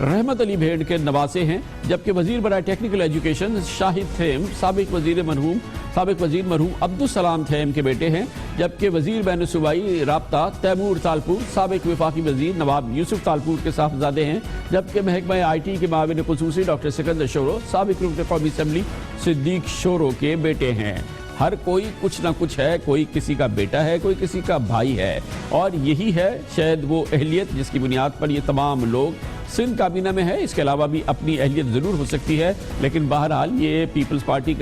رحمت علی بھیڑ کے نواسے ہیں، جبکہ وزیر برائے ٹیکنیکل ایجوکیشن شاہد تھیم سابق وزیر مرحوم عبدالسلام تھیم کے بیٹے ہیں، جبکہ وزیر بین الصوبائی رابطہ تیمور تالپور سابق وفاقی وزیر نواب یوسف تالپور کے صاحبزادے ہیں، جبکہ محکمہ آئی ٹی کے معاون خصوصی ڈاکٹر سکندر شورو سابق رکن قومی اسمبلی صدیق شورو کے بیٹے ہیں۔ ہر کوئی کچھ نہ کچھ ہے، کوئی کسی کا بیٹا ہے، کوئی کسی کا بھائی ہے، اور یہی ہے شاید وہ اہلیت جس کی بنیاد پر یہ تمام لوگ سندھ کابینہ میں ہے۔ اس کے علاوہ بھی اپنی اہلیت ضرور ہو سکتی ہے، لیکن بہرحال یہ پیپلز پارٹی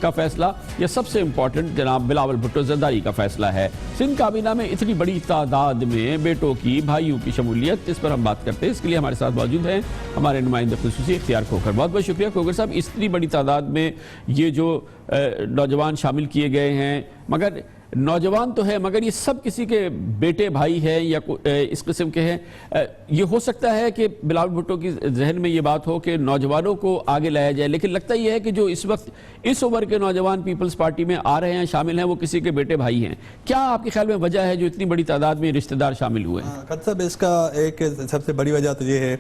کا فیصلہ، یہ سب سے امپورٹنٹ جناب بلاول بھٹو زرداری کا فیصلہ ہے۔ سندھ کابینہ میں اتنی بڑی تعداد میں بیٹوں کی، بھائیوں کی شمولیت، اس پر ہم بات کرتے ہیں۔ اس کے لیے ہمارے ساتھ موجود ہیں ہمارے نمائندہ خصوصی اختیار کھوکھر۔ بہت بہت شکریہ کھوکھر صاحب۔ اتنی بڑی تعداد میں یہ جو نوجوان شامل کیے گئے ہیں، مگر نوجوان تو ہے مگر یہ سب کسی کے بیٹے بھائی ہیں یا اس قسم کے ہیں، یہ ہو سکتا ہے کہ بلاول بھٹو کی ذہن میں یہ بات ہو کہ نوجوانوں کو آگے لایا جائے، لیکن لگتا یہ ہے کہ جو اس وقت اس عمر کے نوجوان پیپلز پارٹی میں آ رہے ہیں، شامل ہیں، وہ کسی کے بیٹے بھائی ہیں۔ کیا آپ کے خیال میں وجہ ہے جو اتنی بڑی تعداد میں رشتہ دار شامل ہوئے ہیں؟ خط صاحب، اس کا ایک سب سے بڑی وجہ تو یہ ہے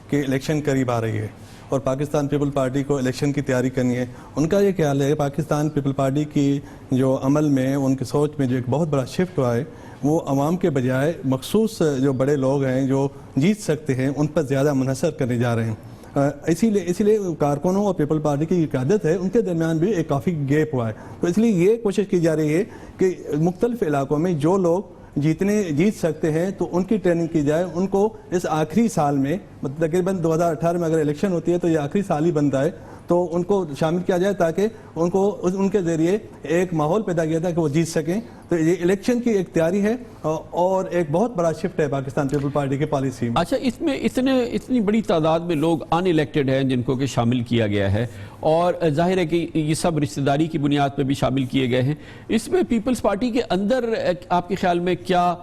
کہ الیکشن قریب آ رہی ہے اور پاکستان پیپل پارٹی کو الیکشن کی تیاری کرنی ہے۔ ان کا یہ خیال ہے کہ پاکستان پیپل پارٹی کی جو عمل میں، ان کی سوچ میں جو ایک بہت بڑا شفٹ ہوا ہے، وہ عوام کے بجائے مخصوص جو بڑے لوگ ہیں جو جیت سکتے ہیں ان پر زیادہ منحصر کرنے جا رہے ہیں۔ اسی لیے کارکنوں اور پیپل پارٹی کی قیادت ہے، ان کے درمیان بھی ایک کافی گیپ ہوا ہے۔ تو اس لیے یہ کوشش کی جا رہی ہے کہ مختلف علاقوں میں جو لوگ جیت سکتے ہیں تو ان کی ٹریننگ کی جائے، ان کو اس آخری سال میں، تقریباً 2018 میں اگر الیکشن ہوتی ہے تو یہ آخری سال ہی بنتا ہے، تو ان کو شامل کیا جائے تاکہ ان کے ذریعے ایک ماحول پیدا کیا جائے کہ وہ جیت سکیں۔ تو یہ الیکشن کی ایک تیاری ہے اور ایک بہت بڑا شفٹ ہے پاکستان پیپل پارٹی کی پالیسی میں۔ اچھا، اس میں اتنی بڑی تعداد میں لوگ ان الیکٹڈ ہیں جن کو کہ شامل کیا گیا ہے، اور ظاہر ہے کہ یہ سب رشتہ داری کی بنیاد پہ بھی شامل کیے گئے ہیں۔ اس میں پیپلز پارٹی کے اندر آپ کے خیال میں کیا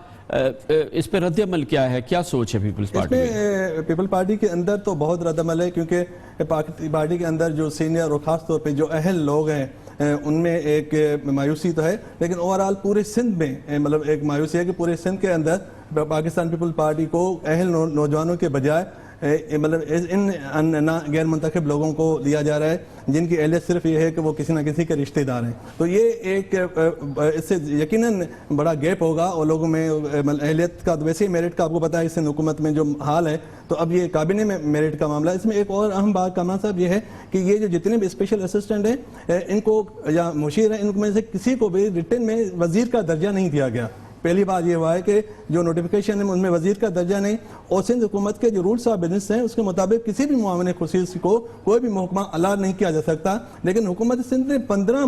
اس پہ رد عمل کیا ہے، کیا سوچ ہے پیپلز پارٹی میں؟ اس میں پیپل پارٹی کے اندر تو بہت رد عمل ہے، کیونکہ پارٹی کے اندر جو سینئر اور خاص طور پہ جو اہل لوگ ہیں ان میں ایک مایوسی تو ہے، لیکن اوورآل پورے سندھ میں مطلب ایک مایوسی ہے کہ پورے سندھ کے اندر پاکستان پیپل پارٹی کو اہل نوجوانوں کے بجائے مطلب ان غیر منتخب لوگوں کو دیا جا رہا ہے جن کی اہلیت صرف یہ ہے کہ وہ کسی نہ کسی کے رشتہ دار ہیں۔ تو یہ ایک اس سے یقیناً بڑا گیپ ہوگا اور لوگوں میں اہلیت کا ویسے ہی میرٹ کا آپ کو پتا ہے اس حکومت میں جو حال ہے، تو اب یہ کابینہ میں میرٹ کا معاملہ ہے۔ اس میں ایک اور اہم بات کامران صاحب یہ ہے کہ یہ جو جتنے بھی اسپیشل اسسٹنٹ ہیں ان کو یا مشیر ہیں، ان میں سے کسی کو بھی ریٹن میں وزیر کا درجہ نہیں دیا گیا۔ پہلی بات یہ ہوا ہے کہ جو نوٹیفیکیشن ہے ان میں وزیر کا درجہ نہیں، اور سندھ حکومت کے جو رولز آف بزنس ہیں اس کے مطابق کسی بھی معاون خصوصی کو کوئی بھی محکمہ الاٹ نہیں کیا جا سکتا، لیکن حکومت سندھ نے 15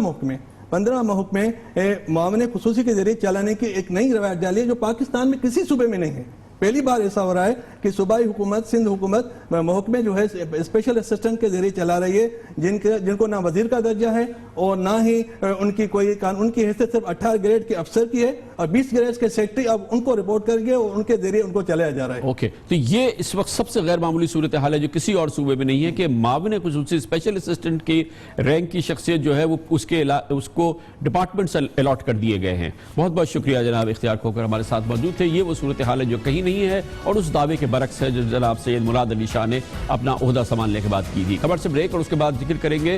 محکمے معاون خصوصی کے ذریعے چلانے کی ایک نئی روایت ڈالی ہے جو پاکستان میں کسی صوبے میں نہیں ہے۔ پہلی بار ایسا ہو رہا ہے کہ صوبائی حکومت، سندھ حکومت محکمے جو ہے اسپیشل اسسٹنٹ کے ذریعے چلا رہی ہے جن کو نہ وزیر کا درجہ ہے اور نہ ہی ان کی کوئی ان کی حیثیت صرف 18 گریڈ کے افسر کی ہے اور 20 گریڈ کے سیکرٹری اب ان کو رپورٹ کر کے اور ان کے ذریعے ان کو چلایا جا رہا ہے۔ اوکے، تو یہ اس وقت سب سے غیر معمولی صورتحال ہے جو کسی اور صوبے میں نہیں ہے کہ معاون خصوصی اسپیشل اسسٹنٹ کی رینک کی شخصیت جو ہے وہ اس کو ڈپارٹمنٹ سے الاٹ کر دیے گئے ہیں۔ بہت بہت شکریہ جناب اختیار کھوکھر ہمارے ساتھ موجود تھے۔ یہ وہ صورتحال ہے جو کہیں نہیں ہے اور اس دعوے کے برعکس ہے جو جناب سید مراد علی شاہ نے اپنا عہدہ سنبھالنے کے بعد کی تھی۔ خبر سے بریک اور اس کے بعد ذکر کریں گے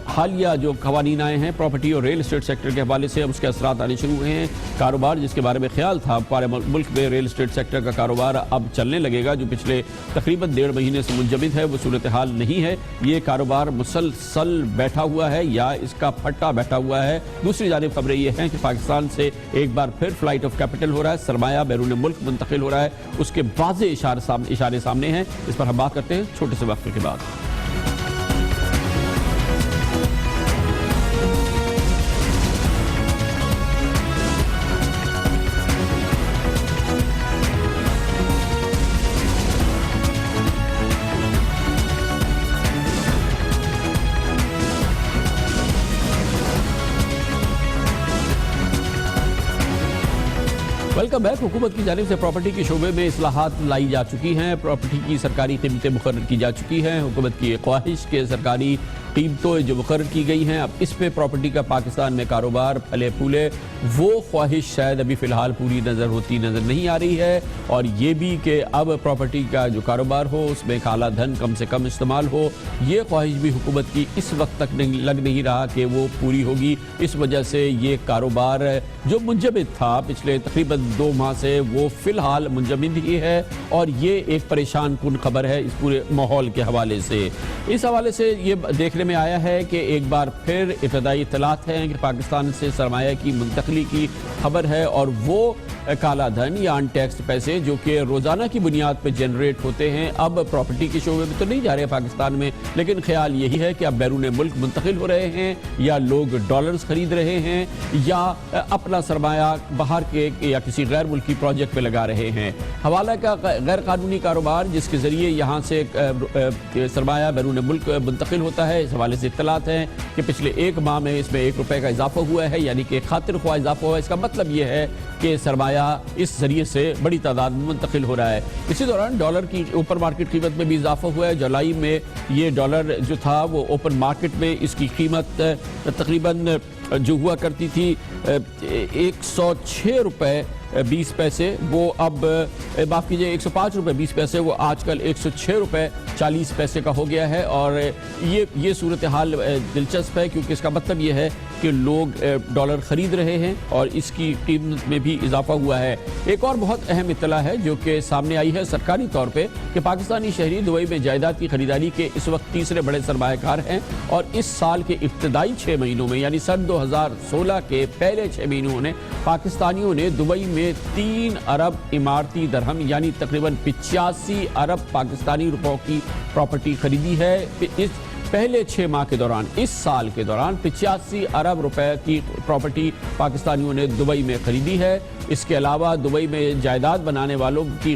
حالیہ جو قوانین آئے ہیں پراپرٹی اور ریل اسٹیٹ سیکٹر کے حوالے سے، اب اس کے اثرات آنے شروع ہوئے ہیں۔ کاروبار جس کے بارے میں خیال تھا پورے ملک میں ریل اسٹیٹ سیکٹر کا کاروبار اب چلنے لگے گا، جو پچھلے تقریباً 1.5 مہینے سے منجمد ہے، وہ صورتحال نہیں ہے۔ یہ کاروبار مسلسل بیٹھا ہوا ہے یا اس کا پھٹا بیٹھا ہوا ہے۔ دوسری جانب خبریں یہ ہیں کہ پاکستان سے ایک بار پھر فلائٹ آف کیپٹل ہو رہا ہے، سرمایہ بیرون ملک منتقل ہو رہا ہے، اس کے واضح اشارے سامنے ہیں۔ اس پر ہم بات کرتے ہیں چھوٹے سے وقفے کے بعد۔ Welcome back. حکومت کی جانب سے پراپرٹی کے شعبے میں اصلاحات لائی جا چکی ہیں، پراپرٹی کی سرکاری قیمتیں مقرر کی جا چکی ہیں۔ حکومت کی خواہش کہ سرکاری قیمتیں جو مقرر کی گئی ہیں اب اس پہ پراپرٹی کا پاکستان میں کاروبار پھلے پھولے، وہ خواہش شاید ابھی فی الحال پوری ہوتی نظر نہیں آ رہی ہے، اور یہ بھی کہ اب پراپرٹی کا جو کاروبار ہو اس میں کالا دھن کم سے کم استعمال ہو، یہ خواہش بھی حکومت کی اس وقت تک لگ نہیں رہا کہ وہ پوری ہوگی۔ اس وجہ سے یہ کاروبار جو منجمد تھا پچھلے تقریباً 2 ماہ سے وہ فی الحال منجمد ہی ہے، اور یہ ایک پریشان کن خبر ہے اس پورے ماحول کے حوالے سے۔ اس حوالے سے یہ دیکھنے میں آیا ہے کہ ایک بار پھر ابتدائی اطلاعات ہیں کہ پاکستان سے سرمایہ کی منتقلی کی خبر ہے، اور وہ کالا دھن یا ان ٹیکسڈ پیسے جو کہ روزانہ کی بنیاد پہ جنریٹ ہوتے ہیں اب پراپرٹی کے شعبے میں تو نہیں جا رہے پاکستان میں، لیکن خیال یہی ہے کہ اب بیرون ملک منتقل ہو رہے ہیں، یا لوگ ڈالرز خرید رہے ہیں، یا اپنا سرمایہ باہر کے یا کسی غیر ملکی پروجیکٹ پہ لگا رہے ہیں۔ حوالہ کا غیر قانونی کاروبار جس کے ذریعے یہاں سے سرمایہ بیرون ملک منتقل ہوتا ہے، اس حوالے سے اطلاعات ہیں کہ پچھلے 1 ماہ میں اس میں 1 روپے کا اضافہ ہوا ہے، یعنی کہ خاطر خواہ اضافہ ہوا ہے۔ اس کا مطلب یہ ہے کہ سرمایہ اس ذریعے سے بڑی تعداد میں منتقل ہو رہا ہے۔ اسی دوران ڈالر کی اوپن مارکیٹ قیمت میں بھی اضافہ ہوا ہے۔ جولائی میں یہ ڈالر جو تھا وہ اوپن مارکیٹ میں اس کی قیمت تقریباً جو ہوا کرتی تھی 106 روپے 20 پیسے، وہ اب معاف کیجئے 105 روپے 20 پیسے، وہ آج کل 106 روپے 40 پیسے کا ہو گیا ہے، اور یہ صورتحال دلچسپ ہے کیونکہ اس کا مطلب یہ ہے کہ لوگ ڈالر خرید رہے ہیں اور اس کی قیمت میں بھی اضافہ ہوا ہے۔ ایک اور بہت اہم اطلاع ہے جو کہ سامنے آئی ہے سرکاری طور پہ کہ پاکستانی شہری دبئی میں جائیداد کی خریداری کے اس وقت تیسرے بڑے سرمایہ کار ہیں، اور اس سال کے ابتدائی 6 مہینوں میں یعنی سن 2016 کے پہلے 6 مہینوں نے پاکستانیوں نے دبئی میں 3 ارب امارتی درہم یعنی تقریباً 85 ارب پاکستانی روپوں کی پراپرٹی خریدی ہے۔ اس پہلے 6 ماہ کے دوران اس سال کے دوران 85 ارب روپے کی پراپرٹی پاکستانیوں نے دبئی میں خریدی ہے۔ اس کے علاوہ دبئی میں جائیداد بنانے والوں کی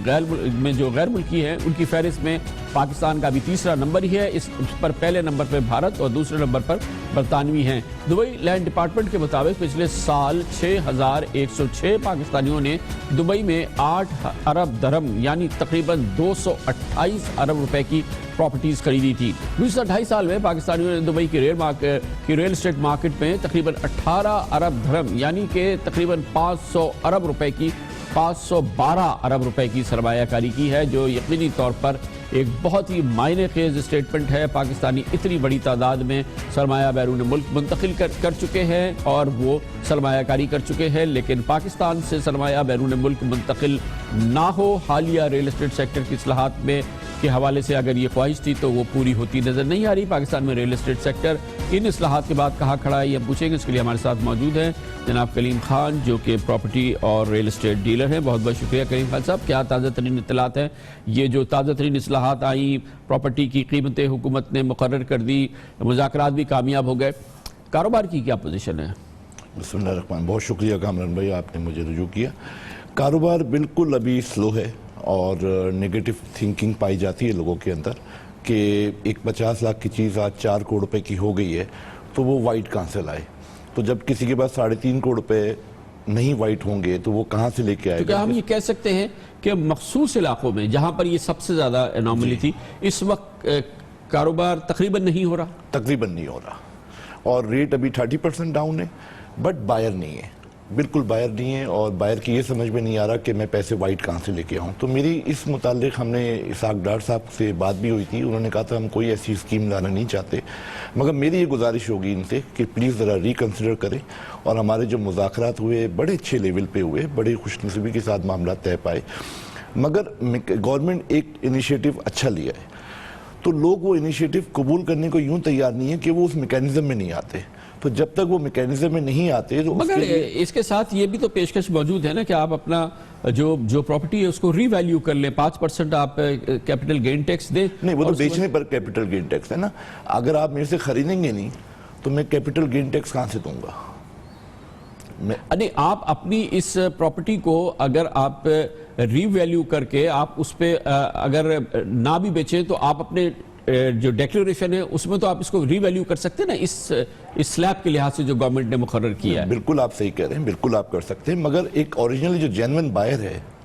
جو غیر ملکی ہیں ان کی فہرست میں پاکستان کا بھی تیسرا نمبر ہی ہے، اس پر پہلے نمبر پر بھارت اور دوسرے نمبر پر برطانوی ہیں۔ دبئی لینڈ ڈپارٹمنٹ کے مطابق پچھلے سال 6106 پاکستانیوں نے دبئی میں 8 ارب درہم یعنی تقریباً 228 ارب روپے کی پراپرٹیز خریدی تھی۔ گزشتہ 2.5 سال میں پاکستانیوں نے دبئی کی ریل اسٹیٹ مارکیٹ میں تقریباً 18 ارب درہم یعنی کہ تقریباً 500 ارب روپے کی 512 ارب روپے کی سرمایہ کاری کی ہے، جو یقینی طور پر ایک بہت ہی معنی خیز اسٹیٹمنٹ ہے۔ پاکستانی اتنی بڑی تعداد میں سرمایہ بیرون ملک منتقل کر چکے ہیں اور وہ سرمایہ کاری کر چکے ہیں، لیکن پاکستان سے سرمایہ بیرون ملک منتقل نہ ہو۔ حالیہ ریل اسٹیٹ سیکٹر کی اصلاحات میں کے حوالے سے اگر یہ خواہش تھی تو وہ پوری ہوتی نظر نہیں آ رہی۔ پاکستان میں ریل اسٹیٹ سیکٹر ان اصلاحات کے بعد کہاں کھڑا ہے یہ ہم پوچھیں گے۔ اس کے لیے ہمارے ساتھ موجود ہیں جناب کلیم خان جو کہ پراپرٹی اور ریل اسٹیٹ ڈیلر ہیں۔ بہت بہت شکریہ کلیم خان صاحب۔ کیا تازہ ترین اطلاعات ہیں؟ یہ جو تازہ ترین اصلاحات آئیں، پراپرٹی کی قیمتیں حکومت نے مقرر کر دی، مذاکرات بھی کامیاب ہو گئے، کاروبار کی کیا پوزیشن ہے؟ بسم اللہ الرحمن، بہت شکریہ کامران بھائی، آپ نے مجھے رجوع کیا۔ کاروبار بالکل ابھی سلو ہے اور نیگیٹو تھنکنگ پائی جاتی ہے لوگوں کے اندر کہ ایک 50 لاکھ کی چیز آج 4 کروڑ روپے کی ہو گئی ہے تو وہ وائٹ کہاں سے لائے، تو جب کسی کے پاس 3.5 کروڑ روپے نہیں وائٹ ہوں گے تو وہ کہاں سے لے کے آئے گا؟ کیا ہم یہ کہہ سکتے ہیں کہ مخصوص علاقوں میں جہاں پر یہ سب سے زیادہ انوملی تھی اس وقت کاروبار تقریباً نہیں ہو رہا؟ تقریباً نہیں ہو رہا، اور ریٹ ابھی 30% ڈاؤن ہے، بٹ بائر نہیں ہے، بالکل بائر نہیں ہے، اور بائر کی یہ سمجھ میں نہیں آ رہا کہ میں پیسے وائٹ کہاں سے لے کے آؤں۔ تو میری اس متعلق ہم نے اسحاق ڈار صاحب سے بات بھی ہوئی تھی، انہوں نے کہا تھا ہم کوئی ایسی اسکیم لانا نہیں چاہتے، مگر میری یہ گزارش ہوگی ان سے کہ پلیز ذرا ریکنسیڈر کریں، اور ہمارے جو مذاکرات ہوئے بڑے اچھے لیول پہ ہوئے، بڑے خوش نصیبی کے ساتھ معاملات طے پائے، مگر گورنمنٹ ایک انیشیٹو اچھا لیا ہے تو لوگ وہ انیشیٹو قبول کرنے کو یوں تیار نہیں ہے کہ وہ اس میکینزم میں نہیں آتے، تو جب تک وہ میکینزم میں نہیں آتے تو مگر اس کے ساتھ یہ بھی تو پیشکش موجود ہے نا کہ آپ اپنا جو پراپرٹی ہے اس کو ری ویلیو کر لیں، 5% آپ کیپٹل گین ٹیکس دیں۔ نہیں، وہ تو بیچنے پر کیپٹل گین ٹیکس ہے نا، اگر آپ میرے سے خریدیں گے نہیں تو میں کیپٹل گین ٹیکس کہاں سے دوں گا؟ نہیں، آپ اپنی اس پراپرٹی کو اگر آپ ری ویلیو کر کے آپ اس پہ اگر نہ بھی بیچیں تو آپ اپنے جو ڈیکلیریشن ہے اس میں تو آپ اس کو ری ویلیو کر سکتے ہیں نا، اس سلیب کے لحاظ سے جو گورنمنٹ نے مقرر کیا ہے۔ بالکل آپ صحیح کہہ رہے ہیں، بالکل آپ کر سکتے ہیں، مگر ایک اوریجنلی جو جینون بائر ہے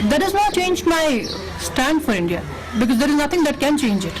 That does not change my stand for India because there is nothing that can change it.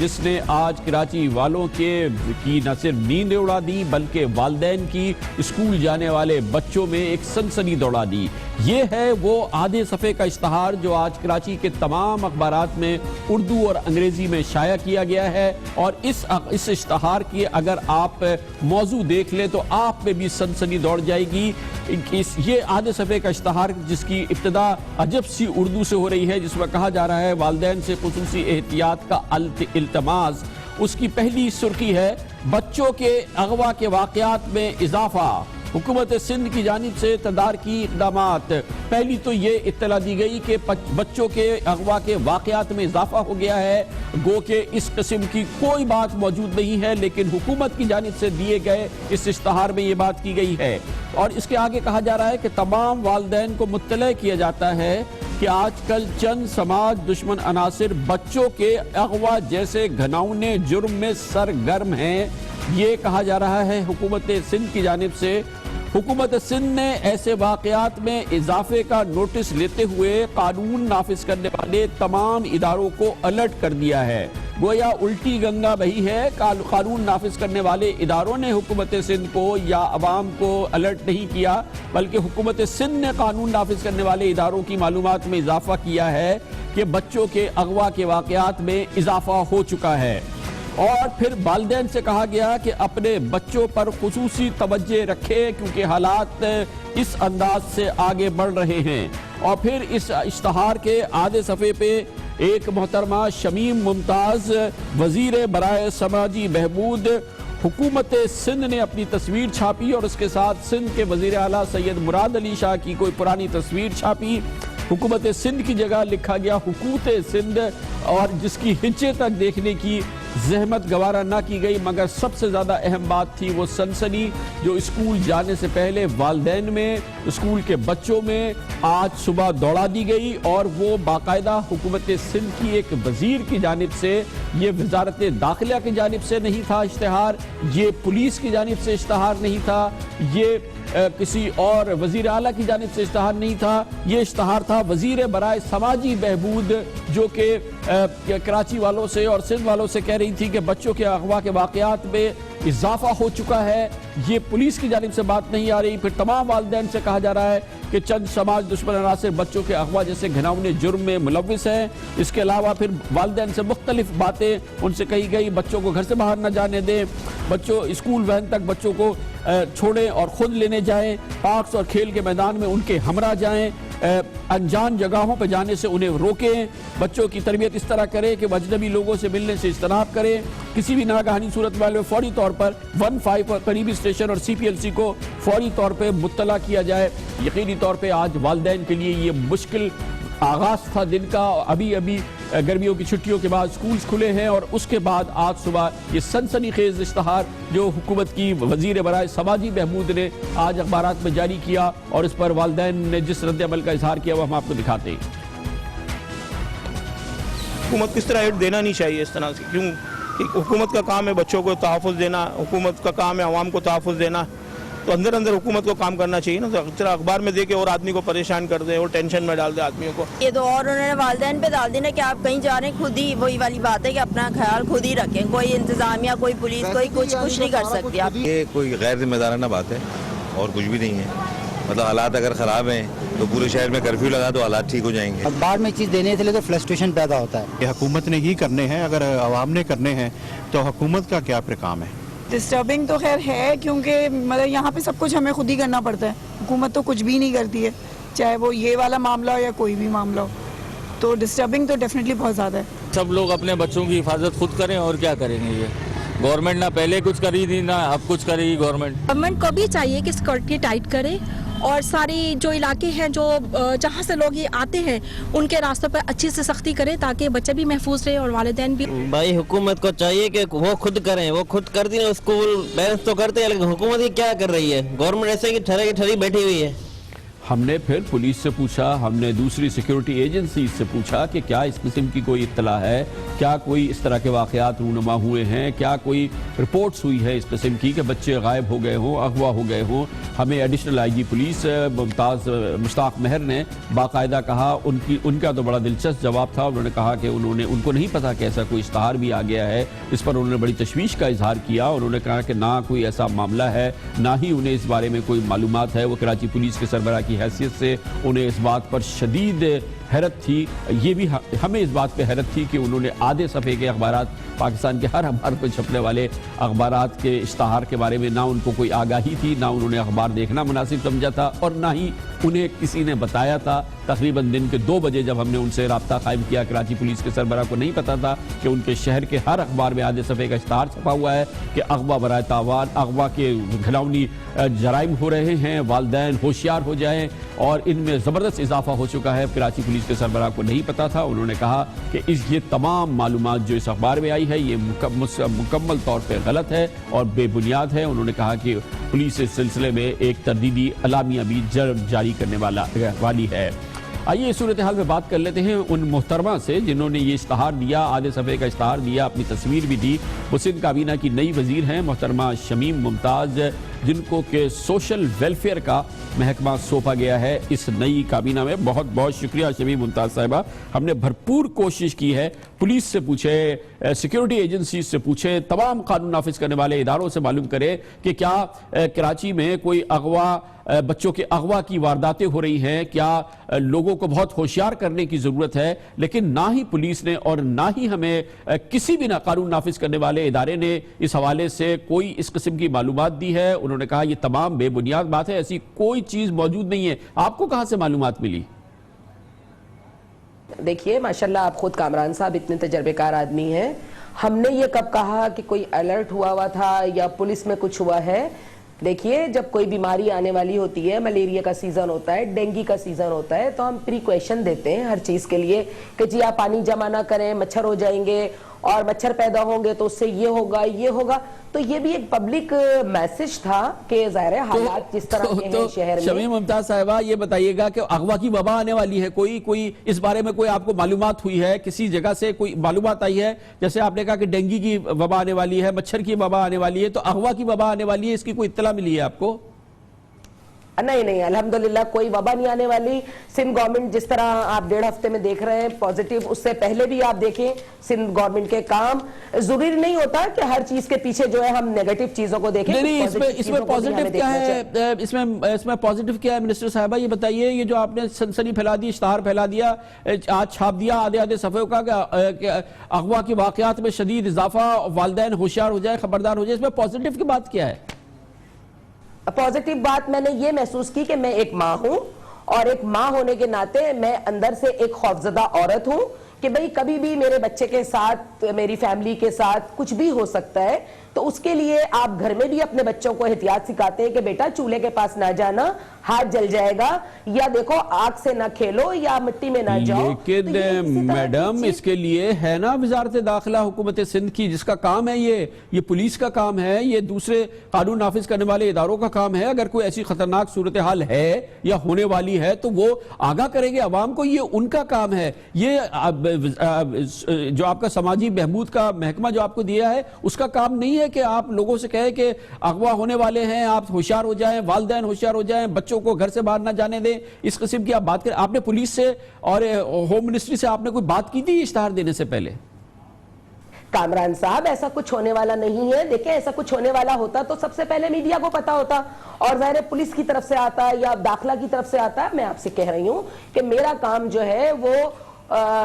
جس نے آج کراچی والوں کی نہ صرف نیند اڑا دی بلکہ والدین کی اسکول جانے والے بچوں میں ایک سنسنی دوڑا دی۔ یہ ہے وہ آدھے صفحے کا اشتہار جو آج کراچی کے تمام اخبارات میں اردو اور انگریزی میں شائع کیا گیا ہے، اور اس اشتہار کی اگر آپ موضوع دیکھ لیں تو آپ میں بھی سنسنی دوڑ جائے گی۔ یہ آدھے صفحے کا اشتہار جس کی ابتدا عجب سی اردو سے ہو رہی ہے، جس میں کہا جا رہا ہے والدین سے خصوصی احتیاط کا التماس، اس کی پہلی سرخی ہے بچوں کے اغوا کے واقعات میں اضافہ، حکومت سندھ کی جانب سے تدارکی اقدامات۔ پہلی تو یہ اطلاع دی گئی کہ بچوں کے اغوا کے واقعات میں اضافہ ہو گیا ہے، گو کہ اس قسم کی کوئی بات موجود نہیں ہے، لیکن حکومت کی جانب سے دیے گئے اس اشتہار میں یہ بات کی گئی ہے۔ اور اس کے آگے کہا جا رہا ہے کہ تمام والدین کو مطلع کیا جاتا ہے کہ آج کل چند سماج دشمن عناصر بچوں کے اغوا جیسے گھناؤنے جرم میں سرگرم ہیں۔ یہ کہا جا رہا ہے حکومت سندھ کی جانب سے۔ حکومت سندھ نے ایسے واقعات میں اضافے کا نوٹس لیتے ہوئے قانون نافذ کرنے والے تمام اداروں کو الرٹ کر دیا ہے۔ گویا الٹی گنگا بہی ہے، قانون نافذ کرنے والے اداروں نے حکومت سندھ کو یا عوام کو الرٹ نہیں کیا، بلکہ حکومت سندھ نے قانون نافذ کرنے والے اداروں کی معلومات میں اضافہ کیا ہے کہ بچوں کے اغوا کے واقعات میں اضافہ ہو چکا ہے۔ اور پھر والدین سے کہا گیا کہ اپنے بچوں پر خصوصی توجہ رکھے کیونکہ حالات اس انداز سے آگے بڑھ رہے ہیں۔ اور پھر اس اشتہار کے آدھے صفحے پہ ایک محترمہ شمیم ممتاز وزیر برائے سماجی بہبود حکومت سندھ نے اپنی تصویر چھاپی، اور اس کے ساتھ سندھ کے وزیر اعلیٰ سید مراد علی شاہ کی کوئی پرانی تصویر چھاپی۔ حکومت سندھ کی جگہ لکھا گیا حکومت سندھ، اور جس کی ہچے تک دیکھنے کی زحمت گوارا نہ کی گئی، مگر سب سے زیادہ اہم بات تھی وہ سنسنی جو اسکول جانے سے پہلے والدین میں، اسکول کے بچوں میں آج صبح دوڑا دی گئی، اور وہ باقاعدہ حکومت سندھ کی ایک وزیر کی جانب سے، یہ وزارت داخلہ کی جانب سے نہیں تھا اشتہار، یہ پولیس کی جانب سے اشتہار نہیں تھا، یہ کسی اور وزیر اعلیٰ کی جانب سے اشتہار نہیں تھا، یہ اشتہار تھا وزیر برائے سماجی بہبود جو کہ کراچی والوں سے اور سندھ والوں سے کہہ رہی تھی کہ بچوں کے اغوا کے واقعات میں اضافہ ہو چکا ہے۔ یہ پولیس کی جانب سے بات نہیں آ رہی۔ پھر تمام والدین سے کہا جا رہا ہے کہ چند سماج دشمن عناصر بچوں کے اغوا جیسے گھناؤنے جرم میں ملوث ہیں۔ اس کے علاوہ پھر والدین سے مختلف باتیں ان سے کہی گئی، بچوں کو گھر سے باہر نہ جانے دیں، بچوں اسکول وین تک بچوں کو چھوڑیں اور خود لینے جائیں، پارکس اور کھیل کے میدان میں ان کے ہمراہ جائیں، انجان جگہوں پہ جانے سے انہیں روکیں، بچوں کی تربیت اس طرح کریں کہ وہ اجنبی لوگوں سے ملنے سے اجتناب کریں، کسی بھی ناگہانی صورت میں فوری طور پر 15 اور قریبی اسٹیشن اور CPLC کو فوری طور پہ مطلع کیا جائے۔ یقینی طور پہ آج والدین کے لیے یہ مشکل آغاز تھا دن کا۔ ابھی گرمیوں کی چھٹیوں کے بعد سکولز کھلے ہیں، اور اس کے بعد آج صبح یہ سنسنی خیز اشتہار جو حکومت کی وزیر برائے سماجی بہبود نے آج اخبارات میں جاری کیا، اور اس پر والدین نے جس رد عمل کا اظہار کیا وہ ہم آپ کو دکھاتے ہیں۔ حکومت کس طرح ایڈ دینا نہیں چاہیے اس طرح سے، کیوں؟ حکومت کا کام ہے بچوں کو تحفظ دینا، حکومت کا کام ہے عوام کو تحفظ دینا، تو اندر حکومت کو کام کرنا چاہیے نا۔ طرح اخبار میں دے کے اور آدمی کو پریشان کر دے اور ٹینشن میں ڈال دے آدمیوں کو۔ یہ تو اور انہوں نے والدین پہ ڈال دینا کہ آپ کہیں جا رہے ہیں، خود ہی وہی والی بات ہے کہ اپنا خیال خود ہی رکھیں، کوئی انتظامیہ کوئی پولیس کوئی کچھ نہیں کر سکتی آپ۔ یہ کوئی غیر ذمہ دارانہ بات ہے اور کچھ بھی نہیں ہے، مطلب حالات اگر خراب ہیں تو پورے شہر میں کرفیو لگا تو حالات ٹھیک ہو جائیں گے۔ اخبار میں چیز دینے سے لے تو فرسٹریشن پیدا ہوتا ہے۔ یہ حکومت نے ہی کرنے ہیں، اگر عوام نے کرنے ہیں تو حکومت کا کیا پیغام ہے؟ ڈسٹربنگ تو خیر ہے، کیونکہ مطلب یہاں پہ سب کچھ ہمیں خود ہی کرنا پڑتا ہے، حکومت تو کچھ بھی نہیں کرتی ہے، چاہے وہ یہ والا معاملہ ہو یا کوئی بھی معاملہ ہو، تو ڈسٹربنگ تو ڈیفینیٹلی بہت زیادہ ہے۔ سب لوگ اپنے بچوں کی حفاظت خود کریں، اور کیا کریں گے؟ یہ گورنمنٹ نہ پہلے کچھ کری تھی نہ اب کچھ کرے گی گورنمنٹ کو بھی چاہیے کہ سیکورٹی ٹائٹ کرے، اور ساری جو علاقے ہیں جو جہاں سے لوگ یہ آتے ہیں ان کے راستوں پر اچھی سے سختی کریں تاکہ بچے بھی محفوظ رہے اور والدین بھی۔ بھائی حکومت کو چاہیے کہ وہ خود کریں، وہ خود کرتی ہیں، اسکول پیرنٹس تو کرتے ہیں، لیکن حکومت ہی کیا کر رہی ہے؟ گورنمنٹ ایسے کہ ٹھہرے کی ٹھہری بیٹھی ہوئی ہے۔ ہم نے پھر پولیس سے پوچھا, ہم نے دوسری سیکیورٹی ایجنسیز سے پوچھا کہ کیا اس قسم کی کوئی اطلاع ہے, کیا کوئی اس طرح کے واقعات رونما ہوئے ہیں, کیا کوئی رپورٹس ہوئی ہے اس قسم کی کہ بچے غائب ہو گئے ہوں, اغوا ہو گئے ہوں. ہمیں ایڈیشنل آئی جی پولیس ممتاز مشتاق مہر نے باقاعدہ کہا, ان کا تو بڑا دلچسپ جواب تھا. انہوں نے کہا کہ ان کو نہیں پتا کہ ایسا کوئی اشتہار بھی آ گیا ہے. اس پر انہوں نے بڑی تشویش کا اظہار کیا. انہوں نے کہا کہ نہ کوئی ایسا معاملہ ہے, نہ ہی انہیں اس بارے میں کوئی معلومات ہے. وہ کراچی پولیس کے سربراہ کی حیثیت سے انہیں اس بات پر شدید حیرت تھی. یہ بھی ہمیں اس بات پہ حیرت تھی کہ انہوں نے آدھے صفحے کے اخبارات, پاکستان کے ہر اخبار پہ چھپنے والے اخبارات کے اشتہار کے بارے میں نہ ان کو کوئی آگاہی تھی, نہ انہوں نے اخبار دیکھنا مناسب سمجھا تھا, اور نہ ہی انہیں کسی نے بتایا تھا. تقریباً دن کے 2 بجے جب ہم نے ان سے رابطہ قائم کیا, کراچی پولیس کے سربراہ کو نہیں پتا تھا کہ ان کے شہر کے ہر اخبار میں آدھے صفحے کا اشتہار چھپا ہوا ہے کہ اغوا برائے تاوان, اغوا کے گھناؤنی جرائم ہو رہے ہیں, والدین ہوشیار ہو جائیں, اور ان میں زبردست اضافہ ہو چکا ہے. کراچی پولیس کے سربراہ کو نہیں پتا تھا. انہوں نے کہا کہ یہ تمام معلومات جو اس اخبار میں آئی ہے یہ مکمل طور پہ غلط ہے اور بے بنیاد ہے. انہوں نے کہا کہ پولیس اس سلسلے میں ایک تردیدی اعلامیہ بھی جاری کرنے والی ہے. آئیے اس صورتحال میں بات کر لیتے ہیں ان محترمہ سے جنہوں نے یہ اشتہار دیا, آدھے صفحے کا اشتہار دیا, اپنی تصویر بھی دی. وہ سندھ کابینہ کی نئی وزیر ہیں محترمہ شمیم ممتاز, جن کو کہ سوشل ویلفیئر کا محکمہ سونپا گیا ہے اس نئی کابینہ میں. بہت بہت شکریہ شمیم ممتاز صاحبہ. ہم نے بھرپور کوشش کی ہے, پولیس سے پوچھے, سیکیورٹی ایجنسیز سے پوچھے, تمام قانون نافذ کرنے والے اداروں سے معلوم کرے کہ کیا کراچی میں کوئی اغوا, بچوں کے اغوا کی وارداتیں ہو رہی ہیں, کیا لوگوں کو بہت ہوشیار کرنے کی ضرورت ہے. لیکن نہ ہی پولیس نے اور نہ ہی ہمیں کسی بھی قانون نافذ کرنے والے ادارے نے اس حوالے سے کوئی اس قسم کی معلومات دی ہے. انہوں نے کہا یہ تمام بے بنیاد بات ہے, ایسی کوئی چیز موجود نہیں ہے. آپ کو کہاں سے معلومات ملی؟ دیکھیے ماشاءاللہ آپ خود کامران صاحب اتنے تجربے کار آدمی ہیں. ہم نے یہ کب کہا کہ کوئی الرٹ ہوا تھا یا پولیس میں کچھ ہوا ہے؟ دیکھیے جب کوئی بیماری آنے والی ہوتی ہے, ملیریا کا سیزن ہوتا ہے, ڈینگی کا سیزن ہوتا ہے, تو ہم پریکویشن دیتے ہیں ہر چیز کے لیے کہ جی آپ پانی جمع نہ کریں, مچھر ہو جائیں گے, اور مچھر پیدا ہوں گے تو اس سے یہ ہوگا یہ ہوگا. تو یہ بھی ایک پبلک میسج تھا کہ ظاہر حالات جس طرح کے ہیں شہر میں. شمیم ممتاز صاحبہ یہ بتائیے گا کہ اغوا کی وبا آنے والی ہے, کوئی اس بارے میں کوئی آپ کو معلومات ہوئی ہے, کسی جگہ سے کوئی معلومات آئی ہے؟ جیسے آپ نے کہا کہ ڈینگی کی وبا آنے والی ہے, مچھر کی وبا آنے والی ہے, تو اغوا کی وبا آنے والی ہے, اس کی کوئی اطلاع ملی ہے آپ کو؟ نہیں الحمدللہ کوئی وبا نہیں آنے والی. سندھ گورنمنٹ جس طرح آپ 1.5 ہفتے میں دیکھ رہے ہیں پازیٹیو, اس سے پہلے بھی آپ دیکھیں سندھ گورنمنٹ کے کام. ضروری نہیں ہوتا کہ ہر چیز کے پیچھے جو ہے ہم نیگیٹو چیزوں کو دیکھیں. نہیں, اس میں پازیٹیو کیا ہے, اس میں پازیٹیو کیا ہے منسٹر صاحبہ یہ بتائیے. یہ جو آپ نے سنسنی پھیلا دی, اشتہار پھیلا دیا, آج چھاپ دیا آدھے صفحوں کا کہ اغوا کے واقعات میں شدید اضافہ, والدین ہوشیار ہو جائے, خبردار ہو جائے, اس میں پازیٹیو کی بات کیا ہے؟ پازیٹیو بات میں نے یہ محسوس کی کہ میں ایک ماں ہوں, اور ایک ماں ہونے کے ناطے میں اندر سے ایک خوفزدہ عورت ہوں کہ بھئی کبھی بھی میرے بچے کے ساتھ, میری فیملی کے ساتھ کچھ بھی ہو سکتا ہے. تو اس کے لیے آپ گھر میں بھی اپنے بچوں کو احتیاط سکھاتے ہیں کہ بیٹا چولہے کے پاس نہ جانا, ہاتھ جل جائے گا, یا دیکھو آگ سے نہ کھیلو, یا مٹی میں نہ جاؤ. لیکن میڈم اس کے لیے ہے نا وزارت داخلہ حکومت سندھ کی, جس کا کام ہے یہ پولیس کا کام ہے, یہ دوسرے قانون نافذ کرنے والے اداروں کا کام ہے. اگر کوئی ایسی خطرناک صورتحال ہے یا ہونے والی ہے تو وہ آگاہ کریں گے عوام کو, یہ ان کا کام ہے. یہ جو آپ کا سماجی بہبود کا محکمہ جو آپ کو دیا ہے اس کا کام نہیں ہے کہ آپ لوگوں سے کہیں کہ اغوا ہونے والے ہیں, آپ ہوشیار ہو جائیں, والدین ہوشیار ہو جائیں, بچوں کو گھر سے باہر نہ جانے دیں. اس قسم کی آپ بات کریں. آپ نے پولیس سے اور ہوم منسٹری سے آپ نے کوئی بات کی تھی اشتہار دینے سے پہلے؟ کامران صاحب ایسا کچھ ہونے والا نہیں ہے. دیکھیں ایسا کچھ ہونے والا ہوتا تو سب سے پہلے میڈیا کو پتا ہوتا, اور ظاہر پولیس کی طرف سے آتا یا داخلہ کی طرف سے آتا. میں آپ سے کہہ رہی ہوں کہ میرا کام جو ہے وہ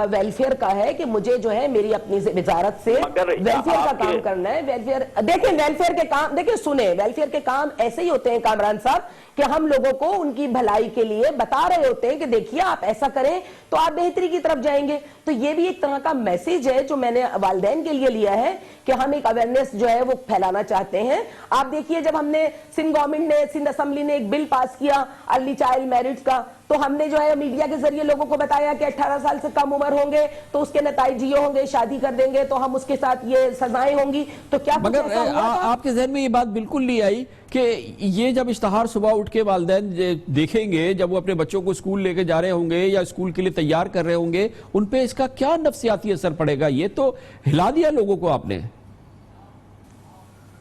ویلفیئر کا ہے, کہ مجھے جو ہے میری اپنی وزارت سے ویلفیئر کا کام کرنا ہے. ویلفیئر دیکھیں, ویلفیئر کے کام دیکھیں, سنیں, ویلفیئر کے کام ایسے ہی ہوتے ہیں کامران صاحب کہ ہم لوگوں کو ان کی بھلائی کے لیے بتا رہے ہوتے ہیں کہ دیکھیے آپ ایسا کریں تو آپ بہتری کی طرف جائیں گے. تو یہ بھی ایک طرح کا میسیج ہے جو میں نے والدین کے لیے لیا ہے کہ ہم ایک اویئرنیس جو ہے وہ پھیلانا چاہتے ہیں. آپ دیکھیے جب ہم نے سندھ گورنمنٹ نے, سندھ اسمبلی نے ایک بل پاس کیا ارلی چائلڈ میرج کا, تو ہم نے جو ہے میڈیا کے ذریعے لوگوں کو بتایا کہ 18 سال سے کم عمر ہوں گے تو اس کے نتائج یہ ہوں گے, شادی کر دیں گے تو ہم اس کے ساتھ یہ سزائیں ہوں گی. تو کیا مگر آپ کے ذہن میں یہ بات بالکل نہیں آئی کہ یہ جب اشتہار صبح اٹھ کے والدین دیکھیں گے, جب وہ اپنے بچوں کو اسکول لے کے جا رہے ہوں گے یا اسکول کے لیے تیار کر رہے ہوں گے, ان پہ اس کا کیا نفسیاتی اثر پڑے گا؟ یہ تو ہلا دیا لوگوں کو آپ نے.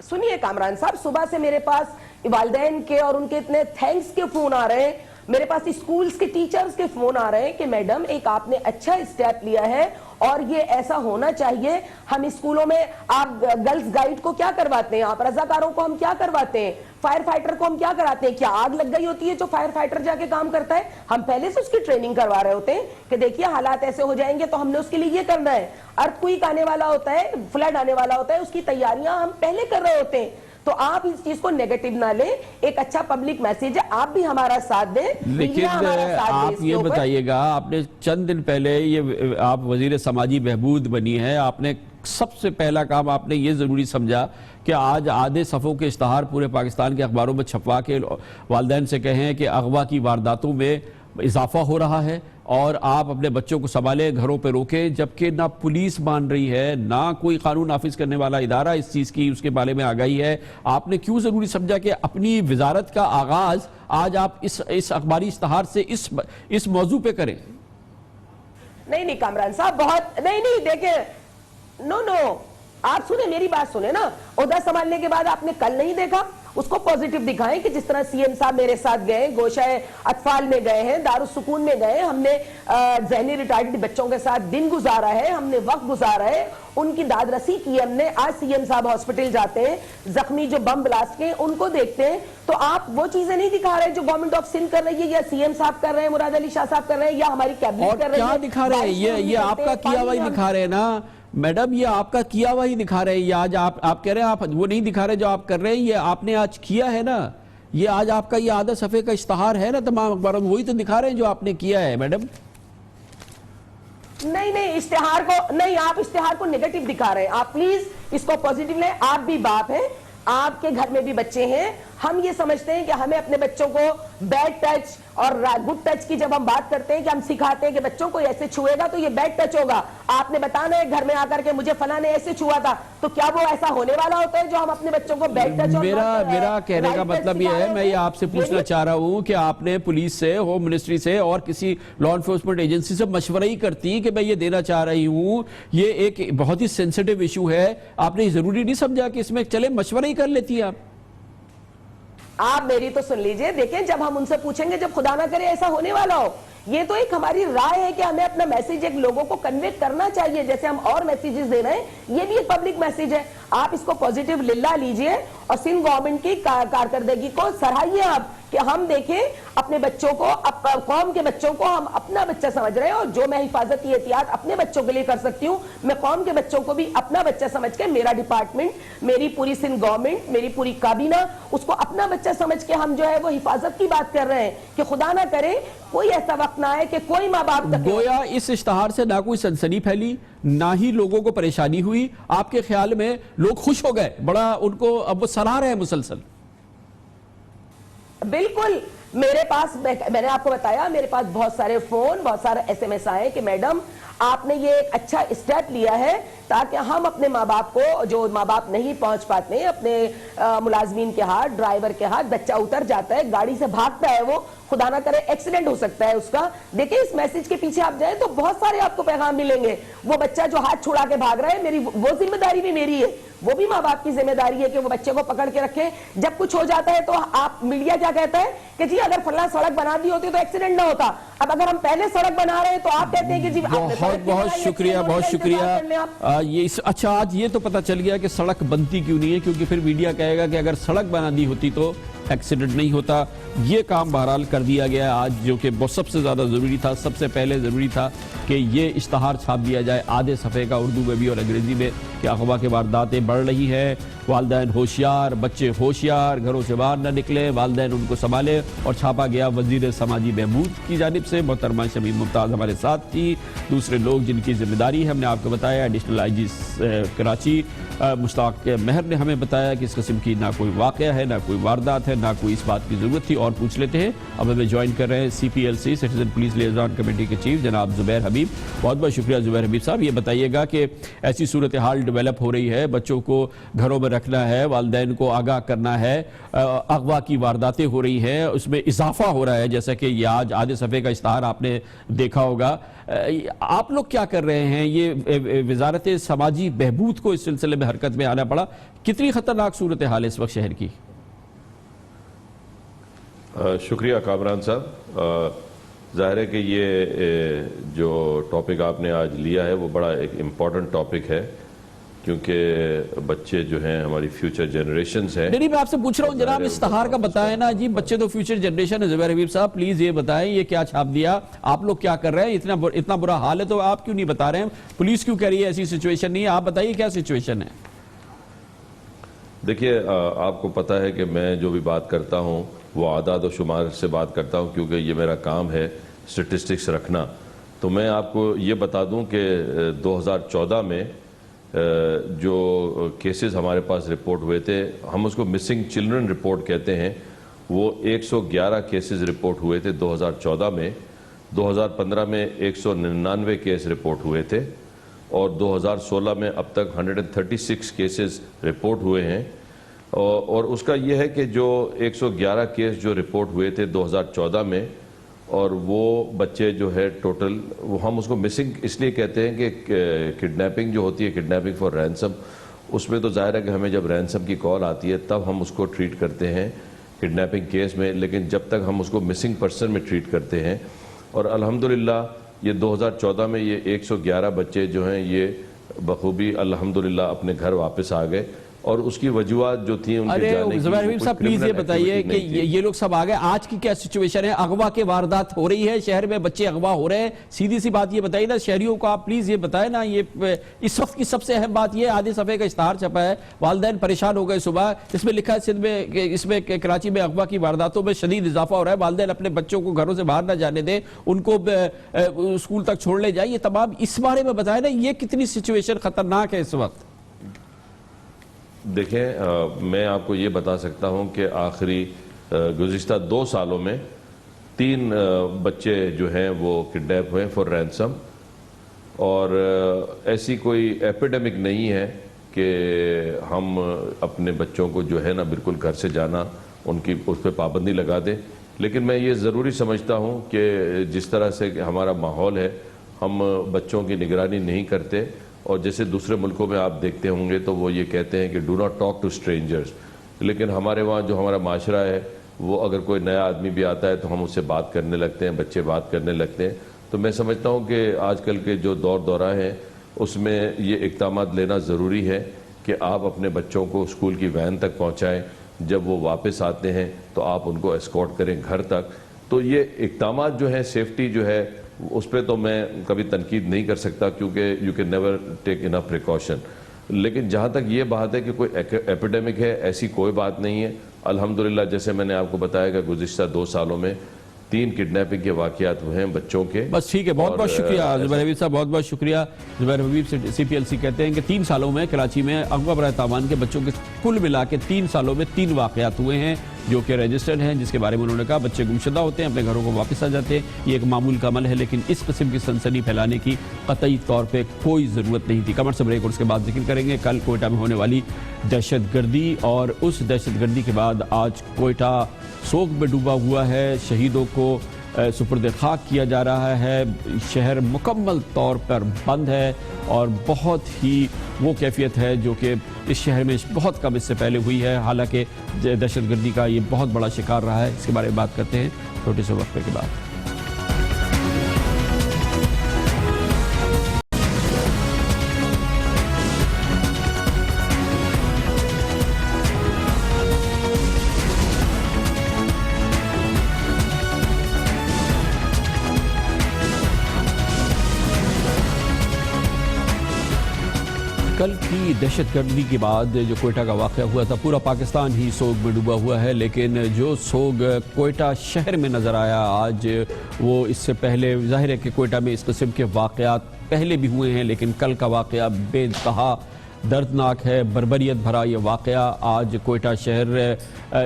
سنیے کامران صاحب, صبح سے میرے پاس والدین کے اور ان کے اتنے تھینکس کے فون آ رہے ہیں, میرے پاس اسکولز کے ٹیچرز کے فون آ رہے ہیں کہ میڈم ایک آپ نے اچھا اسٹیپ لیا ہے اور یہ ایسا ہونا چاہیے. ہم اسکولوں میں آپ گرلز گائیڈ کو کیا کرواتے ہیں, آپ رضاکاروں کو ہم کیا کرواتے ہیں, فائر فائٹر کو ہم کیا کراتے ہیں؟ کیا آگ لگ گئی ہوتی ہے جو فائر فائٹر جا کے کام کرتا ہے؟ ہم پہلے سے اس کی ٹریننگ کروا رہے ہوتے ہیں کہ دیکھیے حالات ایسے ہو جائیں گے تو ہم نے اس کے لیے یہ کرنا ہے. ارتھ کوئک آنے والا ہوتا ہے, فلڈ آنے والا ہوتا ہے, اس کی تیاریاں ہم پہلے کر رہے ہوتے ہیں. تو آپ اس چیز کو نیگیٹو نہ لیں, ایک اچھا پبلک میسیج ہے, آپ بھی ہمارا ساتھ دیں. لیکن آپ یہ بتائیے گا, آپ نے چند دن پہلے یہ آپ وزیر سماجی بہبود بنی ہے, آپ نے سب سے پہلا کام آپ نے یہ ضروری سمجھا کہ آج آدھے صفوں کے اشتہار پورے پاکستان کے اخباروں میں چھپوا کے والدین سے کہیں کہ اغوا کی وارداتوں میں اضافہ ہو رہا ہے اور آپ اپنے بچوں کو سنبھالیں, گھروں پہ روکیں, جبکہ نہ پولیس مان رہی ہے, نہ کوئی قانون نافذ کرنے والا ادارہ اس چیز کی اس کے بارے میں آگاہی ہے. آپ نے کیوں ضروری سمجھا کہ اپنی وزارت کا آغاز آج آپ اس اخباری اشتہار سے اس موضوع پہ کریں؟ نہیں کامران صاحب, بہت نہیں دیکھیں, نو آپ سنیں, میری بات سنیں نا. عہدہ سنبھالنے کے بعد آپ نے کل نہیں دیکھا, اس کو پوزیٹیو دکھائیں کہ جس طرح سی ایم صاحب میرے ساتھ گئے, گوشہ اطفال میں گئے ہیں, دارالسکون میں گئے, ہم نے ذہنی ریٹارڈ بچوں کے ساتھ دن گزارا ہے, ہم نے وقت گزارا ہے, ان کی داد رسی کی ہم نے. آج سی ایم صاحب ہاسپٹل جاتے ہیں, زخمی جو بم بلاسٹ کے ان کو دیکھتے ہیں, تو آپ وہ چیزیں نہیں دکھا رہے جو گورنمنٹ آف سندھ کر رہی ہے یا سی ایم صاحب کر رہے ہیں, مراد علی شاہ صاحب کر رہے ہیں یا ہماری کیبنٹ کر رہی ہے. اور کیا دکھا رہے ہیں؟ یہ آپ کا کیا ہوا ہی دکھا رہے ہیں نا میڈم, یہ آپ کا کیا ہوا ہی دکھا رہے ہیں. یہ آج آپ کہہ رہے ہیں, آپ وہ نہیں دکھا رہے جو آپ کر رہے ہیں, یہ آپ نے آج کیا ہے نا. یہ آج آپ کا یہ آدھا صفحے کا اشتہار ہے نا تمام اخباروں میں, وہی تو دکھا رہے ہیں جو آپ نے کیا ہے میڈم. نہیں اشتہار کو نہیں, آپ اشتہار کو نیگیٹو دکھا رہے ہیں. آپ پلیز اس کو پوزیٹیو لیں. آپ بھی باپ ہیں, آپ کے گھر میں بھی بچے ہیں. ہم یہ سمجھتے ہیں کہ ہمیں اپنے بچوں کو بیڈ ٹچ اور گڈ ٹچ کی جب ہم بات کرتے ہیں کہ ہم سکھاتے ہیں کہ بچوں کو ایسے چھوئے گا تو یہ بیڈ ٹچ ہوگا, آپ نے بتانا ہے گھر میں آ کر کے مجھے فلاں نے ایسے چھوا تھا, تو کیا وہ ایسا ہونے والا ہوتا ہے جو ہم اپنے بچوں کو بیڈ ٹچ؟ میرا کہنے کا مطلب یہ ہے, میں یہ آپ سے پوچھنا چاہ رہا ہوں کہ آپ نے پولیس سے, ہوم منسٹری سے اور کسی لا انفورسمنٹ ایجنسی سے مشورہ ہی کرتی کہ میں یہ دینا چاہ رہی ہوں, یہ ایک بہت ہی سینسٹیو ایشو ہے, آپ نے ضروری نہیں سمجھا کہ اس میں چلے مشورہ ہی کر لیتی ہیں آپ میری تو سن لیجئے. دیکھیں جب ہم ان سے پوچھیں گے, جب خدا نہ کرے ایسا ہونے والا ہو, یہ تو ایک ہماری رائے ہے کہ ہمیں اپنا میسیج ایک لوگوں کو کنوے کرنا چاہیے, جیسے ہم اور میسیجز دے رہے ہیں, یہ بھی ایک پبلک میسیج ہے. آپ اس کو پوزیٹیو للہ لیجئے اور سندھ گورنمنٹ کی کارکردگی کو سراہیے آپ کہ ہم دیکھیں اپنے بچوں کو, قوم کے بچوں کو ہم اپنا بچہ سمجھ رہے ہیں, اور جو میں حفاظتی احتیاط اپنے بچوں کے لیے کر سکتی ہوں, میں قوم کے بچوں کو بھی اپنا بچہ سمجھ کے, میرا ڈپارٹمنٹ, میری پوری سندھ گورنمنٹ, میری پوری کابینہ, اس کو اپنا بچہ سمجھ کے ہم جو ہے وہ حفاظت کی بات کر رہے ہیں کہ خدا نہ کرے کوئی ایسا وقت نہ آئے کہ کوئی ماں باپ تک. گویا اس اشتہار سے نہ کوئی سنسنی پھیلی, نہ ہی لوگوں کو پریشانی ہوئی. آپ کے خیال میں لوگ خوش ہو گئے, بڑا ان کو اب وہ سراہ رہے ہیں مسلسل؟ بالکل. میرے پاس, میں نے آپ کو بتایا, میرے پاس بہت سارے فون, بہت سارے ایس ایم ایس آئے کہ میڈم آپ نے یہ ایک اچھا اسٹیپ لیا ہے تاکہ ہم اپنے ماں باپ کو, جو ماں باپ نہیں پہنچ پاتے ہیں, اپنے ملازمین کے ہاتھ, ڈرائیور کے ہاتھ, بچہ اتر جاتا ہے, گاڑی سے بھاگتا ہے, وہ خدا نہ کرے ایکسیڈنٹ ہو سکتا ہے اس کا. دیکھیں اس میسیج کے پیچھے آپ جائیں تو بہت سارے آپ کو پیغام ملیں گے. وہ بچہ جو ہاتھ چھڑا کے بھاگ رہا ہے, وہ ذمہ داری بھی میری ہے, وہ بھی ماں باپ کی ذمہ داری ہے کہ وہ بچے کو پکڑ کے رکھیں. جب کچھ ہو جاتا ہے تو آپ, میڈیا کیا کہتا ہے کہ جی اگر فلاں سڑک بنا دی ہوتی تو ایکسیڈنٹ نہ ہوتا. اب اگر ہم پہلے سڑک بنا رہے ہیں تو آپ کہتے ہیں کہ جی بہت شکریہ, بہت شکریہ. اچھا آج یہ تو پتہ چل گیا کہ سڑک بنتی کیوں نہیں ہے, کیونکہ پھر میڈیا کہے گا کہ اگر سڑک بنا دی ہوتی تو ایکسیڈنٹ نہیں ہوتا. یہ کام بہرحال کر دیا گیا آج, جو کہ سب سے زیادہ ضروری تھا. سب سے پہلے ضروری تھا کہ یہ اشتہار چھاپ دیا جائے آدھے صفحے کا, اردو میں بھی اور انگریزی میں, کہ اغوا کے وارداتیں بڑھ رہی ہے, والدین ہوشیار، بچے ہوشیار، گھروں سے باہر نہ نکلیں، والدین ان کو سنبھالیں، اور چھاپا گیا وزیر سماجی بہبود کی جانب سے۔ محترمہ شمیم ممتاز ہمارے ساتھ تھی۔ دوسرے لوگ جن کی ذمہ داری ہے ہم نے آپ کو بتایا، ایڈیشنل آئی جی کراچی مشتاق مہر نے ہمیں بتایا کہ اس قسم کی نہ کوئی واقعہ ہے، نہ کوئی واردات ہے، نہ کوئی اس بات کی ضرورت تھی۔ اور پوچھ لیتے ہیں، اب ہمیں جوائن کر رہے ہیں CPLC citizen police liaison committee کے چیف جناب زبیر حبیب۔ بہت بہت شکریہ زبیر حبیب صاحب۔ یہ بتائیے گا کہ ایسی صورتحال ڈیولپ ہو رہی ہے، بچوں کو گھروں میں رکھنا ہے، والدین کو آگاہ کرنا ہے، اغوا کی وارداتیں ہو رئی ہیں، اس میں اضافہ ہو رہا ہے، جیسا کہ یہ آج آدھے صفحے کا اشتہار آپ نے دیکھا ہوگا۔ آپ لوگ کیا کر رہے ہیں؟ یہ وزارت سماجی بہبود کو اس سلسلے میں حرکت میں آنا پڑا، کتنی خطرناک صورتحال ہے اس وقت شہر کی؟ شکریہ کامران صاحب۔ ظاہر ہے کہ یہ جو ٹاپک آپ نے آج لیا ہے وہ بڑا ایک امپورٹنٹ ٹاپک ہے، کیونکہ بچے جو ہیں ہماری فیوچر جنریشنز ہیں۔ نہیں، میں آپ سے پوچھ رہا ہوں جناب، اشتہار کا بتائیں نا جی، بچے تو فیوچر جنریشن ہے۔ زبیر حبیب صاحب پلیز یہ بتائیں، یہ کیا چھاپ دیا، آپ لوگ کیا کر رہے ہیں؟ اتنا برا حال ہے تو آپ کیوں نہیں بتا رہے ہیں؟ پولیس کیوں کہہ رہی ہے ایسی سچویشن نہیں ہے؟ آپ بتائیے کیا سچویشن ہے؟ دیکھیے، آپ کو پتہ ہے کہ میں جو بھی بات کرتا ہوں وہ اعداد و شمار سے بات کرتا ہوں، کیونکہ یہ میرا کام ہے سٹیٹسٹکس رکھنا۔ تو میں آپ کو یہ بتا دوں کہ 2014 میں جو کیسز ہمارے پاس رپورٹ ہوئے تھے، ہم اس کو مسنگ چلڈرن رپورٹ کہتے ہیں، وہ 111 کیسز رپورٹ ہوئے تھے 2014 میں۔ 2015 میں 199 کیس رپورٹ ہوئے تھے، اور 2016 میں اب تک 136 کیسز رپورٹ ہوئے ہیں۔ اور اس کا یہ ہے کہ جو 111 کیس جو رپورٹ ہوئے تھے 2014 میں، اور وہ بچے جو ہے ٹوٹل، وہ ہم اس کو مسنگ اس لیے کہتے ہیں کہ کڈنیپنگ جو ہوتی ہے، کڈنیپنگ فار رینسم، اس میں تو ظاہر ہے کہ ہمیں جب رینسم کی کال آتی ہے تب ہم اس کو ٹریٹ کرتے ہیں کڈنیپنگ کیس میں، لیکن جب تک ہم اس کو مسنگ پرسن میں ٹریٹ کرتے ہیں۔ اور الحمدللہ یہ 2014 میں یہ 111 بچے جو ہیں یہ بخوبی الحمدللہ اپنے گھر واپس آ گئے، اور اس کی وجوہات جو تھیں ان کے جانے کی، زبیر حبیب صاحب پلیز یہ بتائیے کہ یہ لوگ سب آگئے، آج کی کیا سچویشن ہے؟ اغوا کے واردات ہو رہی ہے شہر میں، بچے اغوا ہو رہے ہیں، سیدھی سی بات یہ بتائیے نا شہریوں کو، آپ پلیز یہ بتائیں نا۔ یہ اس وقت کی سب سے اہم بات یہ آدھے صفحے کا اشتہار چھپا ہے، والدین پریشان ہو گئے صبح، اس میں لکھا ہے سندھ میں، اس میں کراچی میں اغوا کی وارداتوں میں شدید اضافہ ہو رہا ہے، والدین اپنے بچوں کو گھروں سے باہر نہ جانے دیں، ان کو اسکول تک چھوڑ لے جائیں، یہ تمام اس بارے میں بتائیں نا، یہ کتنی سچویشن خطرناک ہے اس وقت؟ دیکھیں، میں آپ کو یہ بتا سکتا ہوں کہ آخری گزشتہ 2 سالوں میں 3 بچے جو ہیں وہ کڈنیپ ہوئے فور رینسم، اور ایسی کوئی ایپیڈیمک نہیں ہے کہ ہم اپنے بچوں کو جو ہے نا بالکل گھر سے جانا ان کی اس پہ پابندی لگا دیں، لیکن میں یہ ضروری سمجھتا ہوں کہ جس طرح سے ہمارا ماحول ہے ہم بچوں کی نگرانی نہیں کرتے، اور جیسے دوسرے ملکوں میں آپ دیکھتے ہوں گے تو وہ یہ کہتے ہیں کہ do not talk to strangers, لیکن ہمارے وہاں جو ہمارا معاشرہ ہے وہ اگر کوئی نیا آدمی بھی آتا ہے تو ہم اس سے بات کرنے لگتے ہیں، بچے بات کرنے لگتے ہیں۔ تو میں سمجھتا ہوں کہ آج کل کے جو دورہ ہیں اس میں یہ اقدامات لینا ضروری ہے کہ آپ اپنے بچوں کو اسکول کی وین تک پہنچائیں، جب وہ واپس آتے ہیں تو آپ ان کو اسکورٹ کریں گھر تک۔ تو یہ اقدامات جو ہیں، سیفٹی جو ہے، اس پہ تو میں کبھی تنقید نہیں کر سکتا، کیونکہ you can never take enough precaution, لیکن جہاں تک یہ بات ہے کہ کوئی ایپیڈیمک ہے، ایسی کوئی بات نہیں ہے۔ الحمدللہ جیسے میں نے آپ کو بتایا کہ گزشتہ 2 سالوں میں 3 کڈنیپنگ کے واقعات ہوئے ہیں بچوں کے۔ بس ٹھیک ہے، بہت بہت شکریہ زبیر حبیب صاحب، بہت بہت شکریہ۔ زبیر حبیب CPLC کہتے ہیں کہ 3 سالوں میں کراچی میں اغوا برائے تاوان کے بچوں کے کل ملا کے 3 سالوں میں 3 واقعات ہوئے ہیں جو کہ رجسٹرڈ ہیں، جس کے بارے میں انہوں نے کہا بچے گمشدہ ہوتے ہیں، اپنے گھروں کو واپس آ جاتے ہیں، یہ ایک معمول کا عمل ہے، لیکن اس قسم کی سنسنی پھیلانے کی قطعی طور پہ کوئی ضرورت نہیں تھی۔ کمر سے بریک اور اس کے بعد ذکر کریں گے کل کوئٹہ میں ہونے والی دہشت گردی، اور اس دہشت گردی کے بعد آج کوئٹہ سوگ میں ڈوبا ہوا ہے، شہیدوں کو سپرد خاک کیا جا رہا ہے، شہر مکمل طور پر بند ہے، اور بہت ہی وہ کیفیت ہے جو کہ اس شہر میں بہت کم اس سے پہلے ہوئی ہے، حالانکہ دہشت گردی کا یہ بہت بڑا شکار رہا ہے۔ اس کے بارے میں بات کرتے ہیں چھوٹے سے وقفے کے بعد۔ کل کی دہشت گردی کے بعد جو کوئٹہ کا واقعہ ہوا تھا پورا پاکستان ہی سوگ میں ڈوبا ہوا ہے، لیکن جو سوگ کوئٹہ شہر میں نظر آیا آج وہ اس سے پہلے ظاہر ہے کہ کوئٹہ میں اس قسم کے واقعات پہلے بھی ہوئے ہیں، لیکن کل کا واقعہ بے انتہا دردناک ہے، بربریت بھرا یہ واقعہ۔ آج کوئٹہ شہر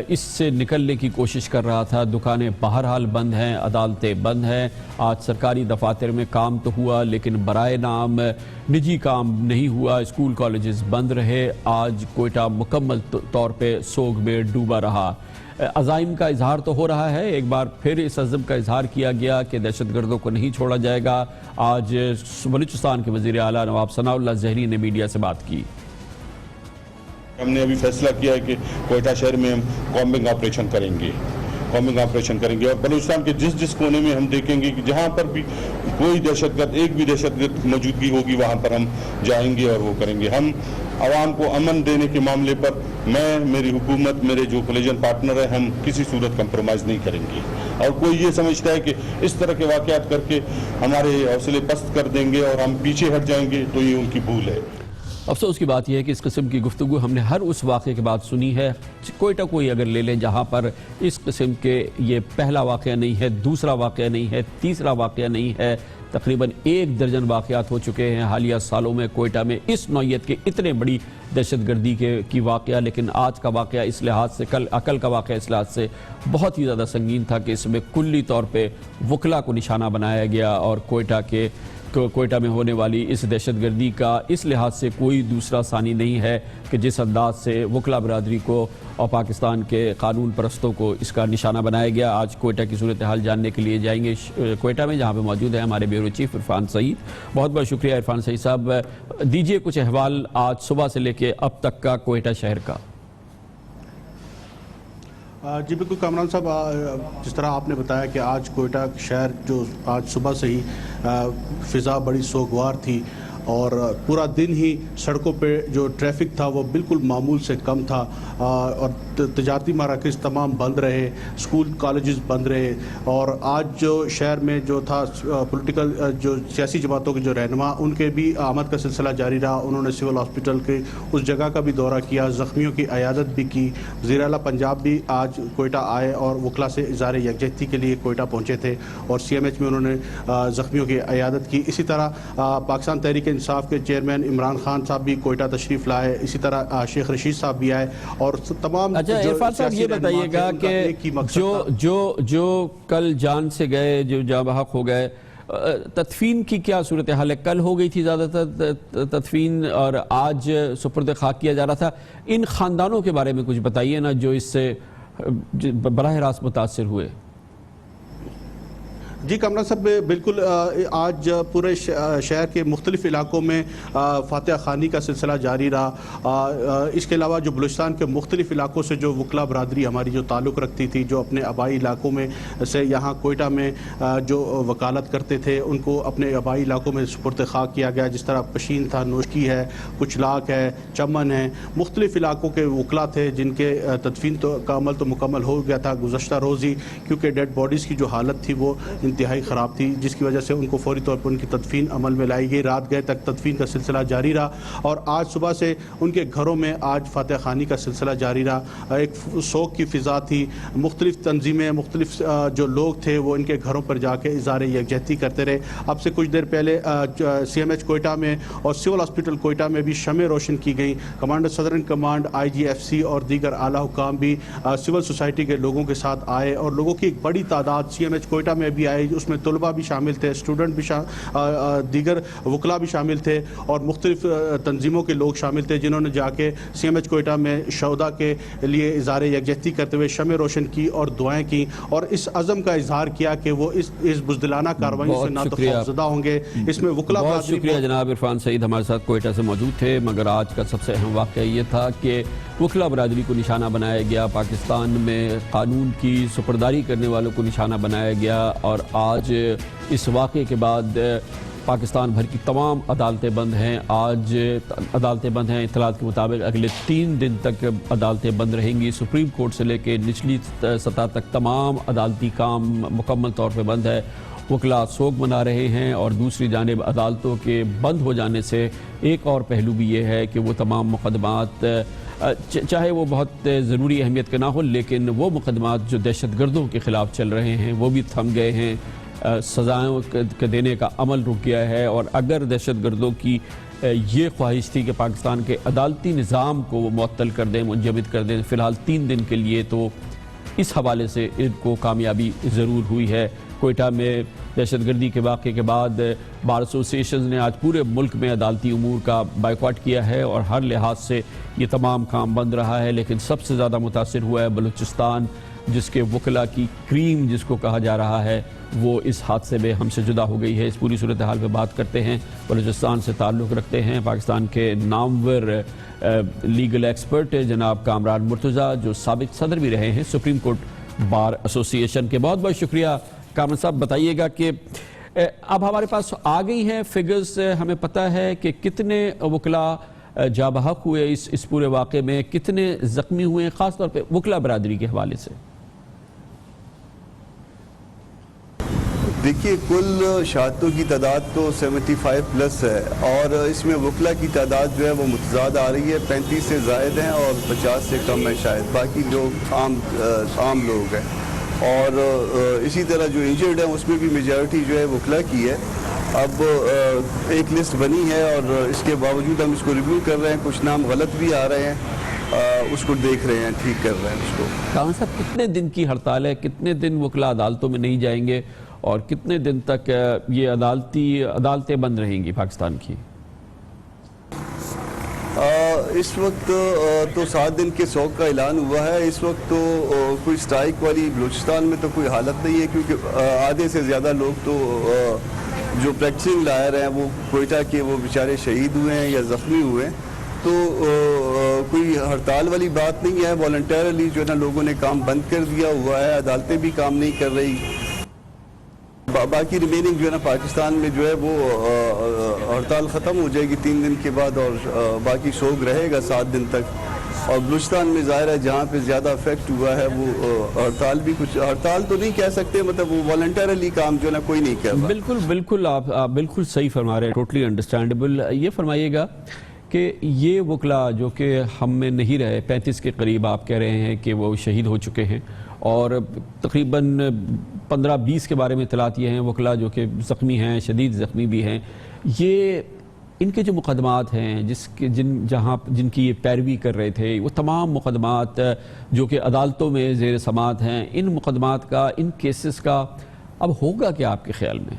اس سے نکلنے کی کوشش کر رہا تھا، دکانیں بہرحال بند ہیں، عدالتیں بند ہیں، آج سرکاری دفاتر میں کام تو ہوا لیکن برائے نام نجی کام نہیں ہوا، اسکول کالجز بند رہے۔ آج کوئٹہ مکمل طور پہ سوگ میں ڈوبا رہا۔ عزائم کا اظہار تو ہو رہا ہے، ایک بار پھر اس عزم کا اظہار کیا گیا کہ دہشت گردوں کو نہیں چھوڑا جائے گا۔ آج بلوچستان کے وزیر اعلیٰ نواب ثناء اللہ زہری نے میڈیا سے بات کی۔ ہم نے ابھی فیصلہ کیا ہے کہ کوئٹہ شہر میں ہم کامبنگ آپریشن کریں گے اور بلوچستان کے جس کونے میں ہم دیکھیں گے کہ جہاں پر بھی کوئی دہشت گرد ایک بھی دہشت گرد موجودگی ہوگی وہاں پر ہم جائیں گے اور وہ کریں گے۔ ہم عوام کو امن دینے کے معاملے پر میری حکومت، میرے جو کولیجن پارٹنر ہیں، ہم کسی صورت کمپرومائز نہیں کریں گے، اور کوئی یہ سمجھتا ہے کہ اس طرح کے واقعات کر کے ہمارے حوصلے پست کر دیں گے اور ہم پیچھے ہٹ جائیں گے تو یہ ان کی بھول ہے۔ افسوس کی بات یہ ہے کہ اس قسم کی گفتگو ہم نے ہر اس واقعے کے بعد سنی ہے، کوئٹہ کوئی اگر لے لیں جہاں پر اس قسم کے یہ پہلا واقعہ نہیں ہے، دوسرا واقعہ نہیں ہے، تیسرا واقعہ نہیں ہے، تقریباً 1 درجن واقعات ہو چکے ہیں حالیہ سالوں میں کوئٹہ میں اس نوعیت کے اتنے بڑی دہشت گردی کی واقعہ، لیکن آج کا واقعہ اس لحاظ سے کل کا واقعہ اس لحاظ سے بہت ہی زیادہ سنگین تھا کہ اس میں کلی طور پہ وکلا کو نشانہ بنایا گیا، اور کوئٹہ میں ہونے والی اس دہشت گردی کا اس لحاظ سے کوئی دوسرا ثانی نہیں ہے کہ جس انداز سے وکلا برادری کو اور پاکستان کے قانون پرستوں کو اس کا نشانہ بنایا گیا۔ آج کوئٹہ کی صورتحال جاننے کے لیے جائیں گے کوئٹہ میں، جہاں پہ موجود ہیں ہمارے بیورو چیف عرفان سعید۔ بہت بہت شکریہ عرفان سعید صاحب، دیجئے کچھ احوال آج صبح سے لے کے اب تک کا کوئٹہ شہر کا۔ جی بالکل کامران صاحب، جس طرح آپ نے بتایا کہ آج کوئٹہ شہر جو آج صبح سے ہی فضا بڑی سوگوار تھی، اور پورا دن ہی سڑکوں پہ جو ٹریفک تھا وہ بالکل معمول سے کم تھا، اور تجارتی مراکز تمام بند رہے، اسکول کالجز بند رہے، اور آج جو شہر میں جو تھا پولیٹیکل جو سیاسی جماعتوں کے جو رہنما ان کے بھی آمد کا سلسلہ جاری رہا۔ انہوں نے سول ہاسپٹل کے اس جگہ کا بھی دورہ کیا، زخمیوں کی عیادت بھی کی۔ وزیر اعلیٰ پنجاب بھی آج کوئٹہ آئے اور وکلا سے اظہار یکجہتی کے لیے کوئٹہ پہنچے تھے، اور CMH میں انہوں نے زخمیوں کی عیادت کی۔ اسی طرح پاکستان تحریک انصاف کے چیئرمین عمران خان صاحب بھی کوئٹہ تشریف لائے، اسی طرح شیخ رشید صاحب بھی آئے، اور تمام عرفان صاحب یہ بتائیے گا کہ جو کل جان سے گئے، جو جاں بحق ہو گئے، تدفین کی کیا صورتحال ہے؟ کل ہو گئی تھی زیادہ تر تدفین اور آج سپرد خاک کیا جا رہا تھا، ان خاندانوں کے بارے میں کچھ بتائیے نا جو اس سے براہ راست متاثر ہوئے۔ جی کامران صاحب، بالکل آج پورے شہر کے مختلف علاقوں میں فاتحہ خوانی کا سلسلہ جاری رہا۔ اس کے علاوہ جو بلوچستان کے مختلف علاقوں سے جو وکلا برادری ہماری جو تعلق رکھتی تھی، جو اپنے آبائی علاقوں میں سے یہاں کوئٹہ میں جو وکالت کرتے تھے، ان کو اپنے آبائی علاقوں میں سپرد خاک کیا گیا، جس طرح پشین تھا، نوشکی ہے، کچلاک ہے، چمن ہے، مختلف علاقوں کے وکلا تھے جن کے تدفین کا عمل تو مکمل ہو گیا تھا گزشتہ روز ہی، کیونکہ ڈیڈ باڈیز کی جو حالت تھی وہ انتہائی خراب تھی، جس کی وجہ سے ان کو فوری طور پر ان کی تدفین عمل میں لائی گئی۔ رات گئے تک تدفین کا سلسلہ جاری رہا، اور آج صبح سے ان کے گھروں میں آج فاتحہ خوانی کا سلسلہ جاری رہا۔ ایک سوگ کی فضا تھی، مختلف تنظیمیں، مختلف جو لوگ تھے وہ ان کے گھروں پر جا کے اظہار یکجہتی کرتے رہے۔ اب سے کچھ دیر پہلے CMH کوئٹہ میں اور سول ہاسپٹل کوئٹہ میں بھی شمع روشن کی گئیں۔ کمانڈر صدرن کمانڈ IGFC اور دیگر اعلیٰ حکام بھی سول سوسائٹی کے لوگوں کے ساتھ آئے، اور لوگوں کی ایک بڑی تعداد CMH کوئٹہ میں بھی آئی، اس میں طلباء بھی شامل تھے، اسٹوڈنٹ بھی دیگر وکلا بھی شامل تھے، اور مختلف تنظیموں کے لوگ شامل تھے جنہوں نے جا کے CMH کوئٹہ میں شہداء کے لیے اظہار یکجہتی کرتے ہوئے شمع روشن کی اور دعائیں کی، اور اس عزم کا اظہار کیا کہ وہ اس بزدلانہ کارروائی سے نہ تو خوفزدہ ہوں گے۔ اس میں وکلا بہت شکریہ جناب عرفان سعید ہمارے ساتھ کوئٹہ سے موجود تھے، مگر آج کا سب سے اہم واقعہ یہ تھا کہ وکلا برادری کو نشانہ بنایا گیا، پاکستان میں قانون کی سپرداری کرنے والوں کو نشانہ بنایا گیا، اور آج اس واقعے کے بعد پاکستان بھر کی تمام عدالتیں بند ہیں۔ آج عدالتیں بند ہیں، اطلاعات کے مطابق اگلے 3 دن تک عدالتیں بند رہیں گی۔ سپریم کورٹ سے لے کے نچلی سطح تک تمام عدالتی کام مکمل طور پہ بند ہے، وکلا سوگ منا رہے ہیں، اور دوسری جانب عدالتوں کے بند ہو جانے سے ایک اور پہلو بھی یہ ہے کہ وہ تمام مقدمات چاہے وہ بہت ضروری اہمیت کے نہ ہو، لیکن وہ مقدمات جو دہشت گردوں کے خلاف چل رہے ہیں وہ بھی تھم گئے ہیں، سزائیں دینے کا عمل رک گیا ہے۔ اور اگر دہشت گردوں کی یہ خواہش تھی کہ پاکستان کے عدالتی نظام کو وہ معطل کر دیں، منجمد کر دیں، فی الحال 3 دن کے لیے تو اس حوالے سے ان کو کامیابی ضرور ہوئی ہے۔ کوئٹہ میں دہشت گردی کے واقعے کے بعد بار ایسوسیشنز نے آج پورے ملک میں عدالتی امور کا بائیکاٹ کیا ہے، اور ہر لحاظ سے یہ تمام کام بند رہا ہے، لیکن سب سے زیادہ متاثر ہوا ہے بلوچستان، جس کے وکلا کی کریم جس کو کہا جا رہا ہے وہ اس حادثے میں ہم سے جدا ہو گئی ہے۔ اس پوری صورتحال پہ بات کرتے ہیں، بلوچستان سے تعلق رکھتے ہیں پاکستان کے نامور لیگل ایکسپرٹ جناب کامران مرتضیٰ، جو سابق صدر بھی رہے ہیں سپریم کورٹ بار ایسوسیشن کے۔ بہت بہت شکریہ کامران صاحب۔ بتائیے گا کہ اب ہمارے پاس آ گئی ہیں فگرز، ہمیں پتہ ہے کہ کتنے وکلا جاں بحق ہوئے اس پورے واقعے میں، کتنے زخمی ہوئے، خاص طور پہ وکلا برادری کے حوالے سے؟ دیکھیے، کل شہادتوں کی تعداد تو 75 پلس ہے، اور اس میں وکلا کی تعداد جو ہے وہ متضاد آ رہی ہے، 35 سے زائد ہیں اور 50 سے کم ہے شاید، باقی لوگ عام لوگ ہیں۔ اور اسی طرح جو انجرڈ ہیں اس میں بھی میجارٹی جو ہے وکلا کی ہے۔ اب ایک لسٹ بنی ہے اور اس کے باوجود ہم اس کو ریویو کر رہے ہیں، کچھ نام غلط بھی آ رہے ہیں، اس کو دیکھ رہے ہیں، ٹھیک کر رہے ہیں اس کو۔ کامران صاحب، کتنے دن کی ہڑتال ہے؟ کتنے دن وکلا عدالتوں میں نہیں جائیں گے، اور کتنے دن تک یہ عدالتیں بند رہیں گی پاکستان کی؟ اس وقت تو 7 دن کے سوگ کا اعلان ہوا ہے۔ اس وقت تو کوئی سٹرائک والی بلوچستان میں تو کوئی حالت نہیں ہے، کیونکہ آدھے سے زیادہ لوگ تو جو پریکٹسنگ لائر ہیں وہ کوئٹہ کے وہ بیچارے شہید ہوئے ہیں یا زخمی ہوئے ہیں، تو کوئی ہڑتال والی بات نہیں ہے۔ والنٹیرلی جو ہے نا لوگوں نے کام بند کر دیا ہوا ہے، عدالتیں بھی کام نہیں کر رہی۔ باقی ریمیننگ جو ہے نا پاکستان میں جو ہے وہ ہڑتال ختم ہو جائے گی 3 دن کے بعد، اور باقی سوگ رہے گا 7 دن تک۔ اور بلوچستان میں ظاہر ہے جہاں پہ زیادہ افیکٹ ہوا ہے وہ ہڑتال بھی کچھ، ہڑتال تو نہیں کہہ سکتے، مطلب وہ والنٹیرلی کام جو ہے نا کوئی نہیں کر رہا۔ بالکل آپ بالکل صحیح فرما رہے ہیں، ٹوٹلی انڈرسٹینڈیبل۔ یہ فرمائیے گا کہ یہ وکلا جو کہ ہم میں نہیں رہے، 35 کے قریب آپ کہہ رہے ہیں کہ وہ شہید ہو چکے ہیں، اور تقریباً 15-20 کے بارے میں اطلاعات یہ ہیں وکلا جو کہ زخمی ہیں، شدید زخمی بھی ہیں۔ یہ ان کے جو مقدمات ہیں جن کی یہ پیروی کر رہے تھے، وہ تمام مقدمات جو کہ عدالتوں میں زیر سماعت ہیں، ان مقدمات کا، ان کیسز کا اب ہوگا کیا آپ کے خیال میں؟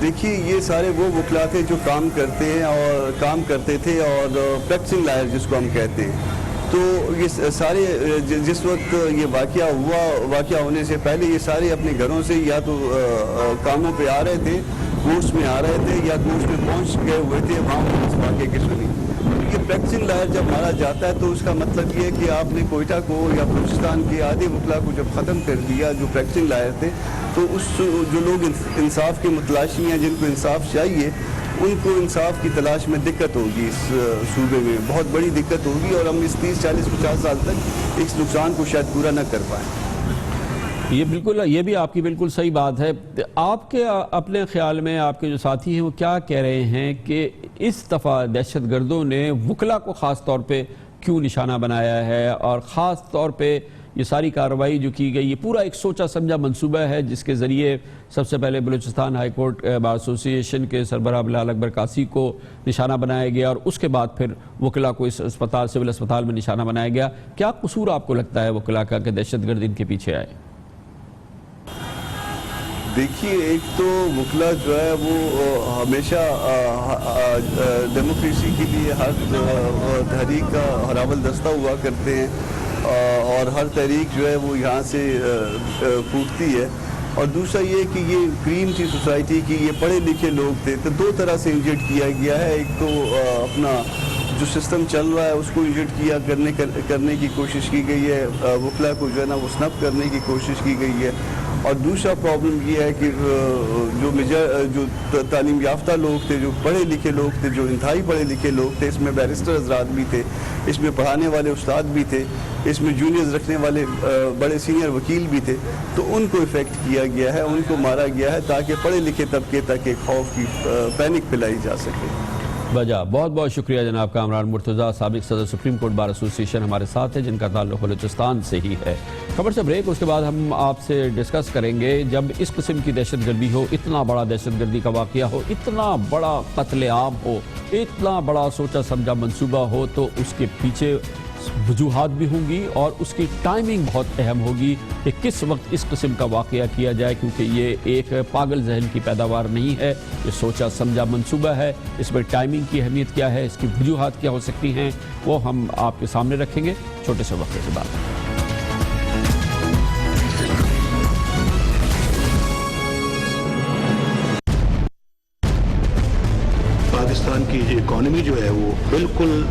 دیکھیے، یہ سارے وہ وکلا تھے جو کام کرتے تھے اور پریکٹسنگ لائر جس کو ہم کہتے ہیں، تو یہ سارے جس وقت یہ واقعہ ہونے سے پہلے یہ سارے اپنے گھروں سے یا تو کاموں پہ آ رہے تھے، کورٹس میں آ رہے تھے، یا کورٹس میں پہنچ گئے ہوئے تھے، وہاں اس واقعے کی سنی۔ یہ پریکٹسنگ لائر جب مارا جاتا ہے تو اس کا مطلب یہ ہے کہ آپ نے کوئٹہ کو یا بلوچستان کے آدھے وکلا کو جب ختم کر دیا جو پریکٹسنگ لائر تھے، تو جو لوگ انصاف کے متلاشی ہیں، جن کو انصاف چاہیے، ان کو انصاف کی تلاش میں دقت ہوگی، اس صوبے میں بہت بڑی دقت ہوگی، اور ہم اس 30-40-50 سال تک اس نقصان کو شاید پورا نہ کر پائیں۔ یہ بھی آپ کی بالکل صحیح بات ہے۔ آپ کے اپنے خیال میں آپ کے جو ساتھی ہیں وہ کیا کہہ رہے ہیں کہ اس دفعہ دہشت گردوں نے وکلا کو خاص طور پہ کیوں نشانہ بنایا ہے، اور خاص طور پہ یہ ساری کارروائی جو کی گئی، یہ پورا ایک سوچا سمجھا منصوبہ ہے جس کے ذریعے سب سے پہلے Balochistan high court bar association کے سربراہ بلال اکبر قاسی کو نشانہ بنایا گیا، اور اس کے بعد پھر وکلا کو اس سول اسپتال میں نشانہ بنایا گیا۔ کیا قصور آپ کو لگتا ہے وکلا کا کہ دہشت گرد ان کے پیچھے آئے؟ دیکھیے، ایک تو وکلا جو ہے وہ ہمیشہ ڈیموکریسی کے لیے ہر تحریک کا ہراول دستہ ہوا کرتے ہیں، اور ہر تحریک جو ہے وہ یہاں سے پھوٹتی ہے۔ اور دوسرا یہ کہ یہ کریم تھی سوسائٹی کی، یہ پڑھے لکھے لوگ تھے، تو 2 طرح سے انجرڈ کیا گیا ہے۔ ایک تو اپنا جو سسٹم چل رہا ہے اس کو انجرڈ کرنے کی کوشش کی گئی ہے، وکلا کو جو ہے نا وہ سنپ کرنے کی کوشش کی گئی ہے، اور دوسرا پرابلم یہ ہے کہ جو تعلیم یافتہ لوگ تھے, جو پڑھے لکھے لوگ تھے, جو انتہائی پڑھے لکھے لوگ تھے, اس میں بیرسٹر حضرات بھی تھے, اس میں پڑھانے والے استاد بھی تھے, اس میں جونیئرز رکھنے والے بڑے سینئر وکیل بھی تھے, تو ان کو افیکٹ کیا گیا ہے, ان کو مارا گیا ہے تاکہ پڑھے لکھے طبقے تک ایک خوف کی پینک پھیلائی جا سکے. بجا بہت بہت شکریہ جناب کامران مرتضیٰ, سابق صدر سپریم کورٹ بار ایسوسی ایشن ہمارے ساتھ ہے جن کا تعلق بلوچستان سے ہی ہے. خبر سے بریک, اس کے بعد ہم آپ سے ڈسکس کریں گے جب اس قسم کی دہشت گردی ہو, اتنا بڑا دہشت گردی کا واقعہ ہو, اتنا بڑا قتل عام ہو, اتنا بڑا سوچا سمجھا منصوبہ ہو, تو اس کے پیچھے وجوہات بھی ہوں گی اور اس کی ٹائمنگ بہت اہم ہوگی کہ کس وقت اس قسم کا واقعہ کیا جائے, کیونکہ یہ ایک پاگل ذہن کی پیداوار نہیں ہے, یہ سوچا سمجھا منصوبہ ہے. اس میں ٹائمنگ کی اہمیت کیا ہے, اس کی وجوہات کیا ہو سکتی ہیں, وہ ہم آپ کے سامنے رکھیں گے چھوٹے سے وقت کے بعد. پاکستان کی اکانومی جو ہے وہ بالکل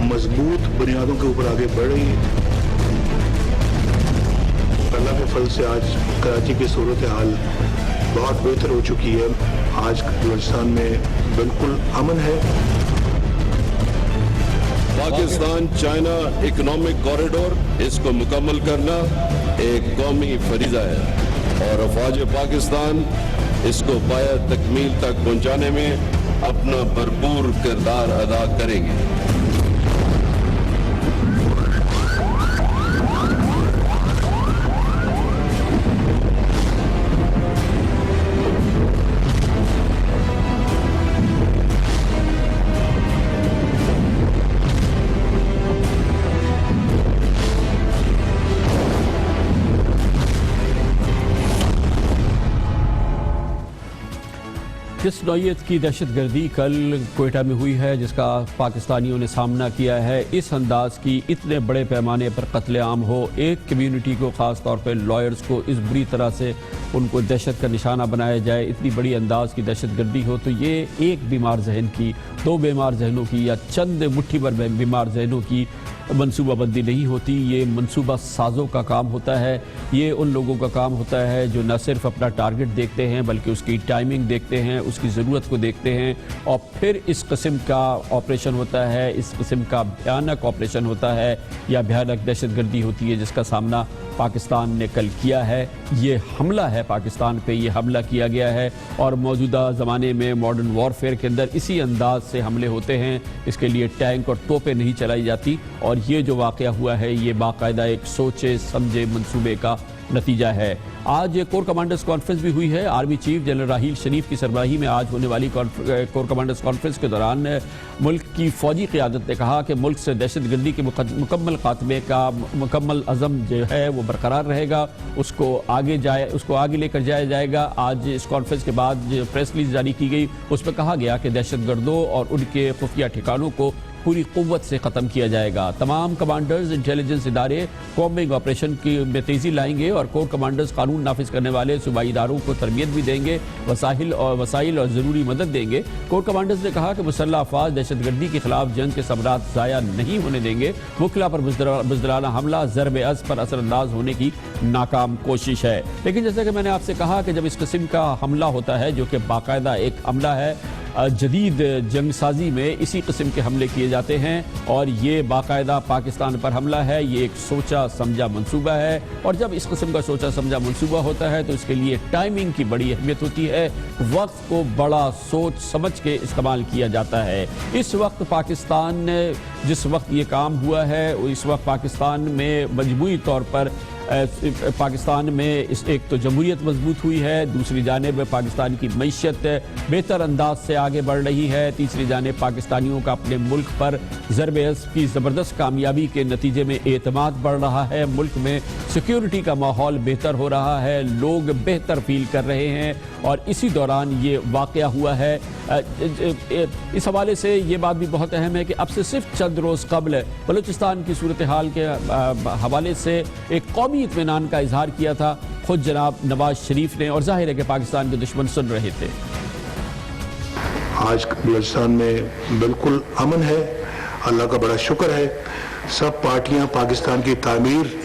مضبوط بنیادوں کے اوپر آگے بڑھ رہی ہے. اللہ کے فضل سے آج کراچی کی صورتحال بہت بہتر ہو چکی ہے. آج بلوچستان میں بالکل امن ہے. پاکستان چائنا اکنامک کوریڈور, اس کو مکمل کرنا ایک قومی فریضہ ہے اور افواج پاکستان اس کو پایہ تکمیل تک پہنچانے میں اپنا بھرپور کردار ادا کریں گے. جس نوعیت کی دہشت گردی کل کوئٹہ میں ہوئی ہے, جس کا پاکستانیوں نے سامنا کیا ہے, اس انداز کی اتنے بڑے پیمانے پر قتل عام ہو, ایک کمیونٹی کو خاص طور پہ لائرز کو اس بری طرح سے ان کو دہشت کا نشانہ بنایا جائے, اتنی بڑی انداز کی دہشت گردی ہو, تو یہ ایک بیمار ذہن کی, دو بیمار ذہنوں کی یا چند مٹھی بھر بیمار ذہنوں کی منصوبہ بندی نہیں ہوتی. یہ منصوبہ سازوں کا کام ہوتا ہے, یہ ان لوگوں کا کام ہوتا ہے جو نہ صرف اپنا ٹارگٹ دیکھتے ہیں بلکہ اس کی ٹائمنگ دیکھتے ہیں, اس کی ضرورت کو دیکھتے ہیں, اور پھر اس قسم کا آپریشن ہوتا ہے, اس قسم کا بھیانک آپریشن ہوتا ہے یا بھیانک دہشت گردی ہوتی ہے جس کا سامنا پاکستان نے کل کیا ہے. یہ حملہ ہے پاکستان پہ, یہ حملہ کیا گیا ہے اور موجودہ زمانے میں ماڈرن وارفیئر کے اندر اسی انداز سے حملے ہوتے ہیں. اس کے لیے ٹینک اور توپیں نہیں چلائی جاتی, اور یہ جو واقعہ ہوا ہے یہ باقاعدہ ایک سوچے سمجھے منصوبے کا نتیجہ ہے. آج کور کمانڈرز کانفرنس بھی ہوئی ہے. Army chief general Raheel Sharif کی سربراہی میں آج ہونے والی کور کمانڈرز کانفرنس کے دوران ملک کی فوجی قیادت نے کہا کہ ملک سے دہشت گردی کے مکمل خاتمے کا مکمل عزم جو ہے وہ برقرار رہے گا, اس کو آگے لے کر جایا جائے گا. آج اس کانفرنس کے بعد جو پریس ریلیز جاری کی گئی اس میں کہا گیا کہ دہشت گردوں اور ان کے خفیہ ٹھکانوں کو پوری قوت سے ختم کیا جائے گا. تمام کمانڈرز انٹیلیجنس ادارے کامبنگ آپریشن کی میں تیزی لائیں گے اور کور کمانڈرز قانون نافذ کرنے والے صوبائی اداروں کو تربیت بھی دیں گے, وسائل اور ضروری مدد دیں گے. کور کمانڈرز نے کہا کہ مسلح افواج دہشت گردی کے خلاف جنگ کے ثمرات ضائع نہیں ہونے دیں گے. وکلا پر بزدلانہ حملہ ضرب عض پر اثر انداز ہونے کی ناکام کوشش ہے. لیکن جیسا کہ میں نے آپ سے کہا کہ جب اس قسم کا حملہ ہوتا ہے جو کہ باقاعدہ ایک عملہ ہے, جدید جنگ سازی میں اسی قسم کے حملے کیے جاتے ہیں اور یہ باقاعدہ پاکستان پر حملہ ہے, یہ ایک سوچا سمجھا منصوبہ ہے. اور جب اس قسم کا سوچا سمجھا منصوبہ ہوتا ہے تو اس کے لیے ٹائمنگ کی بڑی اہمیت ہوتی ہے, وقت کو بڑا سوچ سمجھ کے استعمال کیا جاتا ہے. اس وقت پاکستان جس وقت یہ کام ہوا ہے اس وقت پاکستان میں مجموعی طور پر پاکستان میں ایک تو جمہوریت مضبوط ہوئی ہے, دوسری جانب پاکستان کی معیشت بہتر انداز سے آگے بڑھ رہی ہے, تیسری جانب پاکستانیوں کا اپنے ملک پر ضرب عض کی زبردست کامیابی کے نتیجے میں اعتماد بڑھ رہا ہے, ملک میں سیکیورٹی کا ماحول بہتر ہو رہا ہے, لوگ بہتر فیل کر رہے ہیں. اور اسی دوران یہ واقعہ ہوا ہے. اس حوالے سے یہ بات بھی بہت اہم ہے کہ اب سے صرف چند روز قبل بلوچستان کی صورتحال کے حوالے سے ایک قومی اطمینان کا اظہار کیا تھا خود جناب نواز شریف نے, اور ظاہر ہے کہ پاکستان کے دشمن سن رہے تھے. آج بلوچستان میں بالکل امن ہے, اللہ کا بڑا شکر ہے. سب پارٹیاں پاکستان کی تعمیر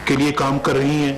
کے لیے کام کر رہی ہیں.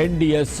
NDS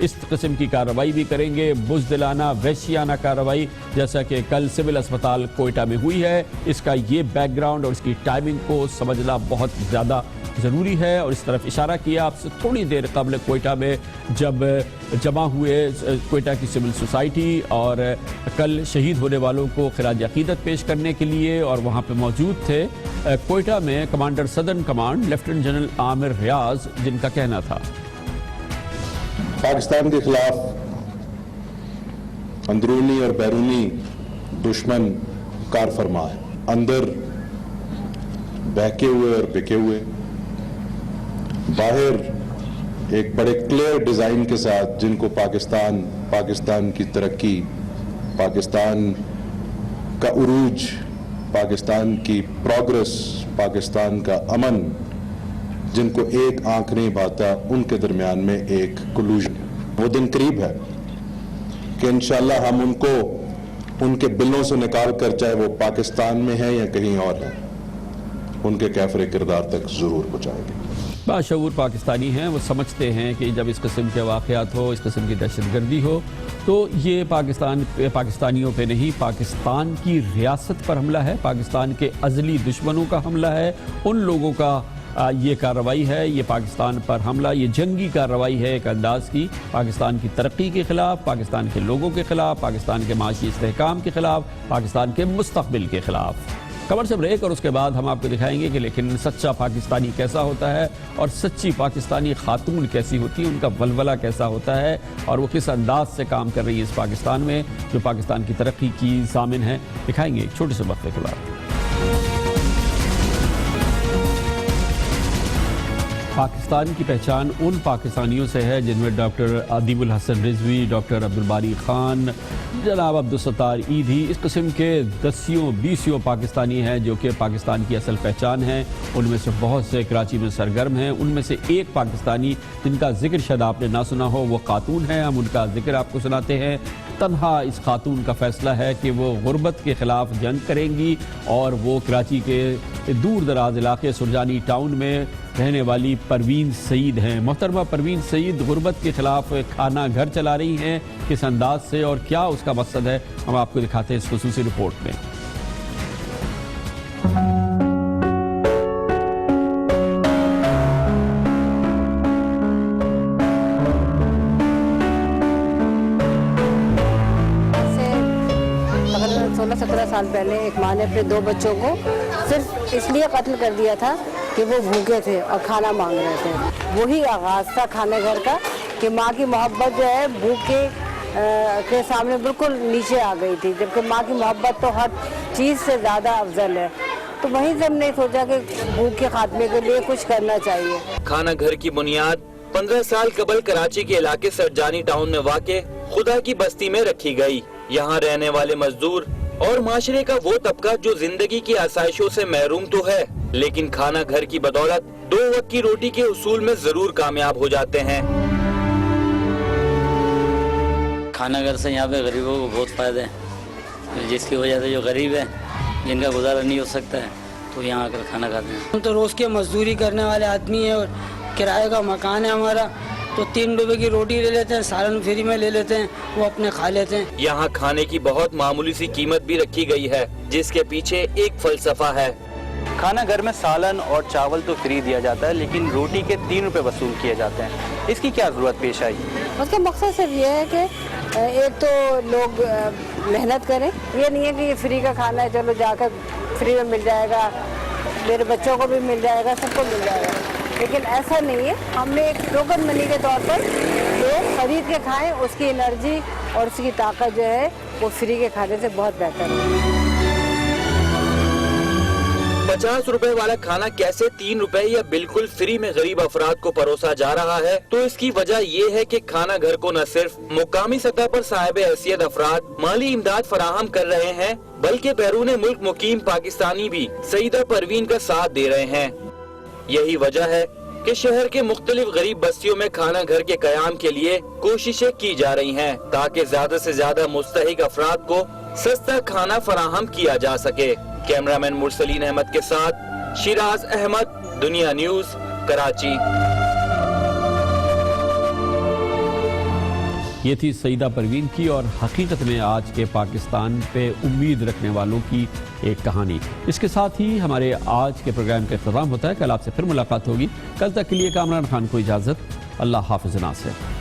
اس قسم کی کارروائی بھی کریں گے، بزدلانہ وحشیانہ کارروائی جیسا کہ کل سول اسپتال کوئٹہ میں ہوئی ہے۔ اس کا یہ بیک گراؤنڈ اور اس کی ٹائمنگ کو سمجھنا بہت زیادہ ضروری ہے، اور اس طرف اشارہ کیا آپ سے تھوڑی دیر قبل کوئٹہ میں جب جمع ہوئے کوئٹہ کی سول سوسائٹی اور کل شہید ہونے والوں کو خراج عقیدت پیش کرنے کے لیے، اور وہاں پہ موجود تھے کوئٹہ میں کمانڈر صدرن کمانڈ لیفٹیننٹ جنرل عامر ریاض، جن کا کہنا تھا پاکستان کے خلاف اندرونی اور بیرونی دشمن کار فرما ہے، اندر بہکے ہوئے اور بکے ہوئے، باہر ایک بڑے کلیئر ڈیزائن کے ساتھ جن کو پاکستان کی ترقی، پاکستان کا عروج، پاکستان کی پروگرس، پاکستان کا امن، جن کو ایک آنکھ نہیں بھاتا، ان کے درمیان میں ایک کلوژن ہے۔ وہ دن قریب ہے کہ انشاءاللہ ہم ان کو ان کے بلوں سے نکال کر، چاہے وہ پاکستان میں ہیں یا کہیں اور ہیں، ان کے کیفر کردار تک ضرور پہنچائیں گے۔ باشعور پاکستانی ہیں، وہ سمجھتے ہیں کہ جب اس قسم کے واقعات ہو، اس قسم کی دہشت گردی ہو، تو یہ پاکستانیوں پہ نہیں، پاکستان کی ریاست پر حملہ ہے، پاکستان کے ازلی دشمنوں کا حملہ ہے، ان لوگوں کا یہ کارروائی ہے، یہ پاکستان پر حملہ، یہ جنگی کارروائی ہے ایک انداز کی، پاکستان کی ترقی کے خلاف، پاکستان کے لوگوں کے خلاف، پاکستان کے معاشی استحکام کے خلاف، پاکستان کے مستقبل کے خلاف۔ خبر سے بریک، اور اس کے بعد ہم آپ کو دکھائیں گے کہ لیکن سچا پاکستانی کیسا ہوتا ہے، اور سچی پاکستانی خاتون کیسی ہوتی ہے، ان کا ولولہ کیسا ہوتا ہے، اور وہ کس انداز سے کام کر رہی ہے اس پاکستان میں جو پاکستان کی ترقی کی ضامن ہے۔ دکھائیں گے ایک چھوٹے سے وقفے کے بعد۔ پاکستان کی پہچان ان پاکستانیوں سے ہے جن میں ڈاکٹر ادیب الحسن رضوی، ڈاکٹر عبدالباری خان، جناب عبدالستار ایدھی، اس قسم کے 10-20 پاکستانی ہیں جو کہ پاکستان کی اصل پہچان ہیں۔ ان میں سے بہت سے کراچی میں سرگرم ہیں، ان میں سے ایک پاکستانی جن کا ذکر شاید آپ نے نہ سنا ہو، وہ خاتون ہیں، ہم ان کا ذکر آپ کو سناتے ہیں۔ تنہا اس خاتون کا فیصلہ ہے کہ وہ غربت کے خلاف جنگ کریں گی، اور وہ کراچی کے دور دراز علاقے سرجانی ٹاؤن میں رہنے والی پروین سعید ہیں۔ محترمہ پروین سعید غربت کے خلاف کھانا گھر چلا رہی ہیں، کس انداز سے اور کیا اس کا مقصد ہے، ہم آپ کو دکھاتے ہیں اس خصوصی رپورٹ میں۔ تقریباً 16-17 سال پہلے ایک ماں نے اپنے 2 بچوں کو صرف اس لیے قتل کر دیا تھا کہ وہ بھوکے تھے اور کھانا مانگ رہے تھے۔ وہی آغاز تھا کھانے گھر کا کہ ماں کی محبت جو ہے بھوکے کے سامنے بالکل نیچے آ گئی تھی، جبکہ ماں کی محبت تو ہر چیز سے زیادہ افضل ہے۔ تو وہیں سے ہم نے سوچا کہ بھوک کے خاتمے کے لیے کچھ کرنا چاہیے۔ کھانا گھر کی بنیاد 15 سال قبل کراچی کے علاقے سرجانی ٹاؤن میں واقع خدا کی بستی میں رکھی گئی۔ یہاں رہنے والے مزدور اور معاشرے کا وہ طبقہ جو زندگی کی آسائشوں سے محروم تو ہے، لیکن کھانا گھر کی بدولت 2 وقت کی روٹی کے حصول میں ضرور کامیاب ہو جاتے ہیں۔ کھانا گھر سے یہاں پہ غریبوں کو بہت فائدہ ہے، جس کی وجہ سے جو غریب ہے، جن کا گزارا نہیں ہو سکتا ہے، تو یہاں آ کر کھانا کھاتے ہیں۔ ہم تو روز کے مزدوری کرنے والے آدمی ہیں، اور کرائے کا مکان ہے ہمارا، تو 3 روپے کی روٹی لے لیتے ہیں، سالن فری میں لے لیتے ہیں، وہ اپنے کھا لیتے ہیں۔ یہاں کھانے کی بہت معمولی سی قیمت بھی رکھی گئی ہے، جس کے پیچھے ایک فلسفہ ہے۔ کھانا گھر میں سالن اور چاول تو فری دیا جاتا ہے، لیکن روٹی کے 3 روپے وصول کیے جاتے ہیں۔ اس کی کیا ضرورت پیش آئی؟ اس کا مقصد صرف یہ ہے کہ ایک تو لوگ محنت کریں، یہ نہیں ہے کہ یہ فری کا کھانا ہے، چلو جا کر فری میں مل جائے گا، میرے بچوں کو بھی مل جائے گا، سب کو مل جائے گا، لیکن ایسا نہیں ہے۔ ہم نے ایک ٹوکن منی کے طور پر لوگ خرید کے کھائیں، اس کی انرجی اور اس کی طاقت جو ہے وہ فری کے کھانے سے بہت بہتر ہے۔ 50 روپے والا کھانا کیسے 3 روپے یا بالکل فری میں غریب افراد کو پروسا جا رہا ہے؟ تو اس کی وجہ یہ ہے کہ کھانا گھر کو نہ صرف مقامی سطح پر صاحب حیثیت افراد مالی امداد فراہم کر رہے ہیں، بلکہ بیرون ملک مقیم پاکستانی بھی سیدہ پروین کا ساتھ دے رہے ہیں۔ یہی وجہ ہے کہ شہر کے مختلف غریب بستیوں میں کھانا گھر کے قیام کے لیے کوششیں کی جا رہی ہیں، تاکہ زیادہ سے زیادہ مستحق افراد کو سستا کھانا فراہم کیا جا سکے۔ کیمرامین مرسلین احمد کے ساتھ شیراز احمد، دنیا نیوز، کراچی۔ یہ تھی سیدہ پروین کی اور حقیقت میں آج کے پاکستان پہ امید رکھنے والوں کی ایک کہانی۔ اس کے ساتھ ہی ہمارے آج کے پروگرام کا اختتام ہوتا ہے۔ کل آپ سے پھر ملاقات ہوگی۔ کل تک کے لیے کامران خان کو اجازت۔ اللہ حافظ ناصر۔